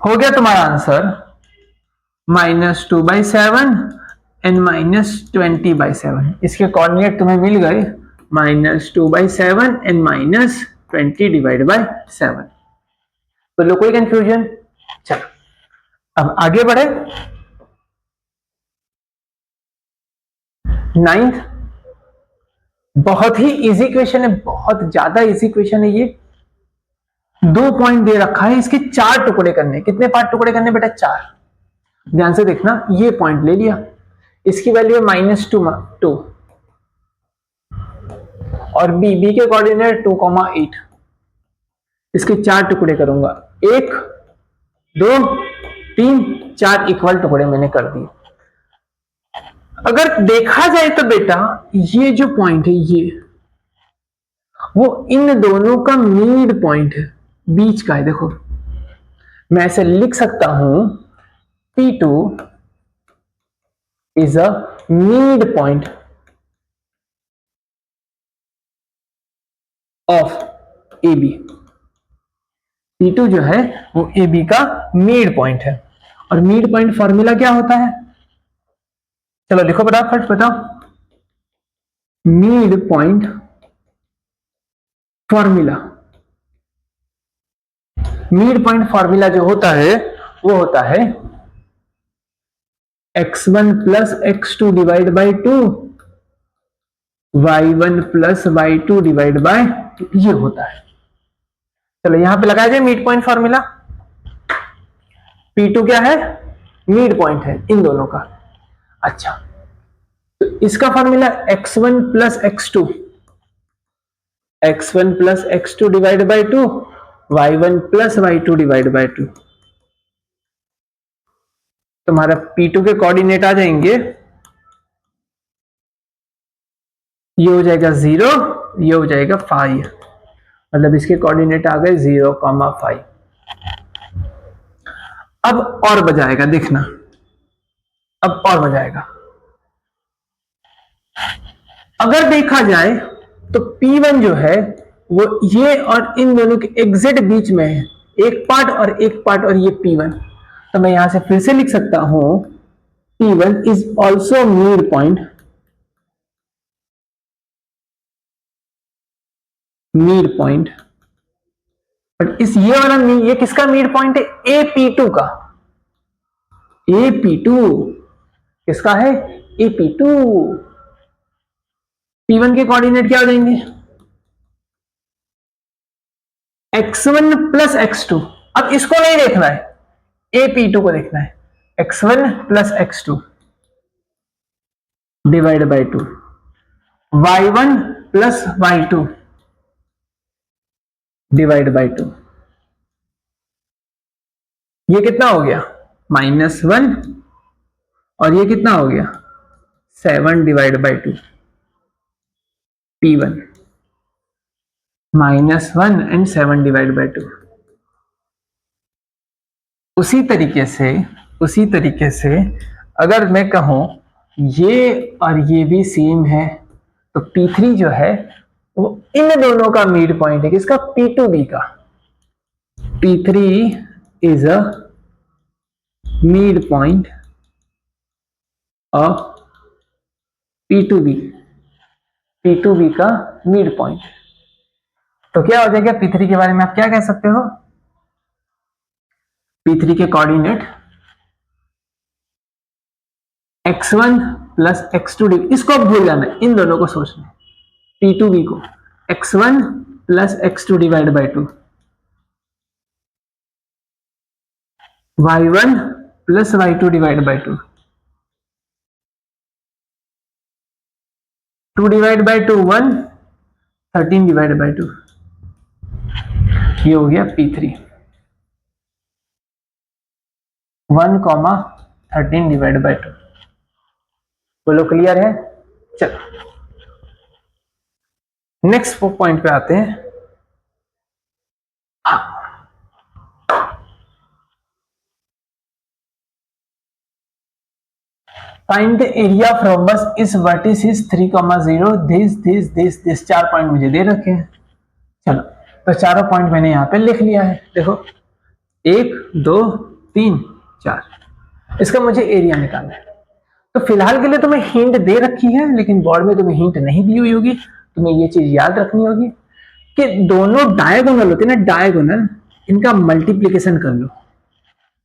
हो गया तुम्हारा आंसर -2/7 एंड -20/7। इसके कोऑर्डिनेट तुम्हें मिल गए -2/7 एंड -20 डिवाइड बाय 7। तो कोई कंफ्यूजन? चलो अब आगे बढ़े। 9th बहुत ही इजी क्वेश्चन है, बहुत ज्यादा इजी क्वेश्चन है ये। 2 पॉइंट दे रखा है, इसके 4 टुकड़े करने। कितने पार्ट टुकड़े करने बेटा? 4। ध्यान से देखना, ये पॉइंट ले लिया, इसकी वैल्यू है -2 और बी के कोऑर्डिनेट 2,8। इसके 4 टुकड़े करूंगा, 1 2 3 4 इक्वल टुकड़े मैंने कर दिए। अगर देखा जाए तो बेटा ये जो पॉइंट है ये वो इन दोनों का मिड पॉइंट है, बीच का है। देखो मैं ऐसे लिख सकता हूं P2 is a mid point of AB। P2 जो है वो AB का मिड पॉइंट है। और मिड पॉइंट फॉर्मूला क्या होता है? चलो लिखो फटाफट, बताओ। Mid point formula, mid point formula जो होता है वो होता है x1 plus x2 divide by 2, y1 plus y2 divide bye, ये होता है। चलो यहां पे लगाया जाए मिड पॉइंट फॉर्मूला। P2 क्या है? मिड पॉइंट है इन दोनों का। अच्छा, तो इसका formula x1 plus x2, x1 plus x2 divide by 2, y1 plus y2 divide by 2। तुम्हारा P2 के कोऑर्डिनेट आ जाएंगे, ये हो जाएगा 0, ये हो जाएगा 5, मतलब इसके कोऑर्डिनेट आ गए 0,5। अब और बजाएगा, देखना अब और बजाएगा। अगर देखा जाए तो P1 जो है वो ये और इन दोनों के एग्जैक्ट बीच में है, एक पार्ट और एक पार्ट, और ये P1। तो मैं यहां से फिर से लिख सकता हूं P1 is also mid point, mid point. But इस ये वाला ये किसका मिड पॉइंट है? AP2 का। AP2 किसका है? AP2। P1 के कोऑर्डिनेट क्या हो जाएंगे? x1 plus x2। अब इसको नहीं देखना है, AP2 को देखना है। x1 plus x2 divide by 2, y1 plus y2 divide by 2। ये कितना हो गया? -1, और ये कितना हो गया? 7 divide by 2। P1 -1 and 7 divide by 2। उसी तरीके से अगर मैं कहूं ये और ये भी सेम है, तो P3 जो है वो इन दोनों का मिड पॉइंट है, किसका? P2B का। P3 is a mid point of P2B, P2B का मिड पॉइंट। तो क्या हो जाएगा P3 के बारे में आप क्या कह सकते हो? P3 के कोऑर्डिनेट x1 प्लस x2, इसको अब भूल जाना है, इन दोनों को सोचना है। P2B को x1 plus x2 divide by 2, y1 plus y2 divide by 2, 2 divide by 2 1, 13 divide by 2, ये हो गया P3। 1,13 divide by 2। बोलो क्लियर है? चलो नेक्स्ट पॉइंट पे आते हैं। Find the area of rhombus इस वर्टिसिस 3,0 दिस 4 पॉइंट मुझे दे रखे हैं। चलो तो चारों पॉइंट मैंने यहाँ पे लिख लिया है। देखो 1 2 3 4, इसका मुझे एरिया निकालना है। तो फिलहाल के लिए तुम्हें हिंट दे रखी है, लेकिन बोर्ड में तुम्हें हिंट नहीं दी हुई होगी। तुम्हें ये चीज याद रखनी होगी कि दोनों डायगोनल होते हैं ना, डायगोनल, इनका मल्टीप्लीकेशन कर लो।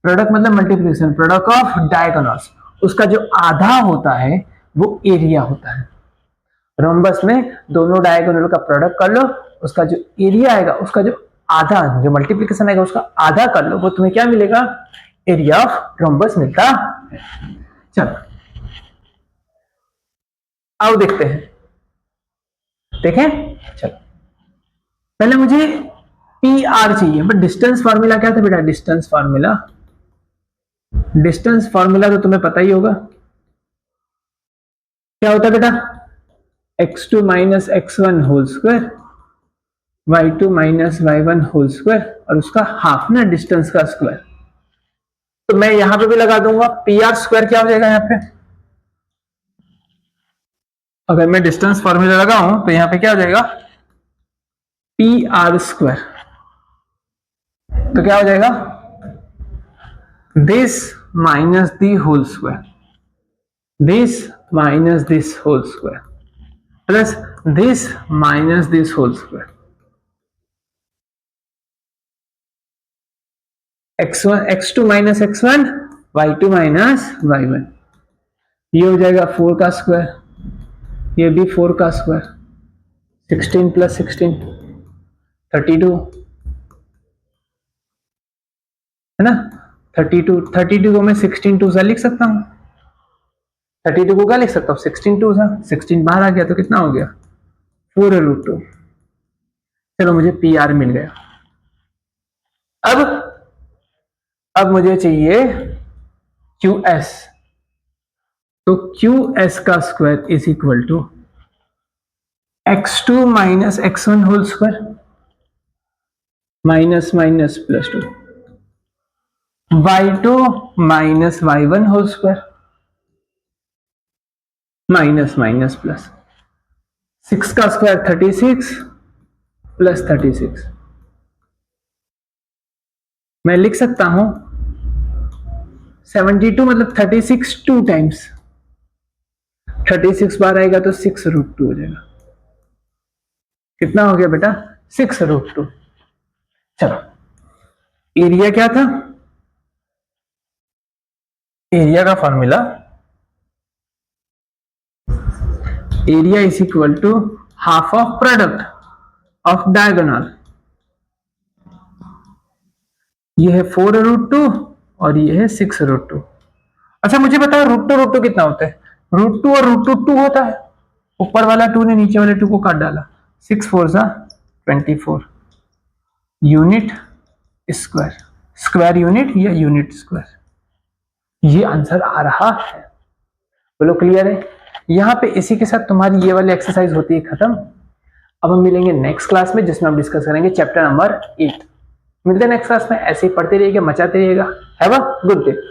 प्रोडक्ट मतलब मल्टीप्लीकेशन, प्रोडक्ट ऑफ डायगोनल्स, उसका जो आधा होता है वो एरिया होता है। रोम्बस में दोनों डायगोनल का प्रोडक्ट कर लो, उसका जो एरिया आएगा, उसका जो आधा, जो मल्टीप्लीकेशन आएगा उसका आधा कर लो, वो तुम्हें क्या मिलेगा? एरिया ऑफ रोम्बस मिलता है। चलो आओ देखते हैं, देखें। चलो पहले मुझे पी आर चाहिए, बट डिस्टेंस फॉर्मूला क्या था बेटा? डिस्टेंस फॉर्मूला तो तुम्हें पता ही होगा क्या होता है बेटा? x2 minus x1 whole square, y2 minus y1 whole square, और उसका हाफ ना, डिस्टेंस का स्क्वायर। तो मैं यहां पे भी लगा दूंगा, पी आर स्क्वायर क्या हो जाएगा यहाँ पे? अगर मैं डिस्टेंस फॉर्मूला लगाऊं तो यहां पे क्या हो जाएगा? P R square. तो क्या हो जाएगा? This minus the whole square, this minus this whole square, plus this minus this whole square. x2 minus x1, y2 minus y1, ये हो जाएगा 4 का स्क्वायर, ये भी 4 का स्क्वायर, 16 प्लस 16 32 है ना। 32 को मैं 16 टू सा लिख सकता हूं। 32 को क्या लिख सकता हूं? 16 टू सा, 16 बाहर आ गया तो कितना हो गया? 4√2। चलो मुझे पी आर मिल गया। अब मुझे चाहिए क्यू एस। तो क्यू एस का square is equal to x2 minus x1 whole square minus minus plus 2, y2 minus y1 whole square minus minus plus 6 का स्क्वायर 36 प्लस 36। मैं लिख सकता हूं 72 मतलब 36 टू टाइम्स, 36 बार आएगा तो 6√2 हो जाएगा। कितना हो गया बेटा? 6√2। चलो एरिया क्या था? एरिया का formula, area is equal to half of product of diagonal. ये है 4√2 और ये है 6√2। अच्छा मुझे बताओ √2 कितना होता है? √2 और √2 होता है। ऊपर वाला 2 ने नीचे वाले 2 को काट डाला। 6 4 सा 24 यूनिट स्क्वायर, स्क्वायर यूनिट या यूनिट स्क्वायर, ये आंसर आ रहा है। बोलो क्लियर है? यहाँ पे इसी के साथ तुम्हारी ये वाली एक्सरसाइज होती है खत्म। अब हम मिलेंगे नेक्स्ट क्लास में, जिसमें हम डिस्कस करेंगे चैप्टर नंबर 8। मिलते हैं नेक्स्ट क्लास में, ऐसे ही पढ़ते रहिएगा, मचाते रहिएगा। Have a good day.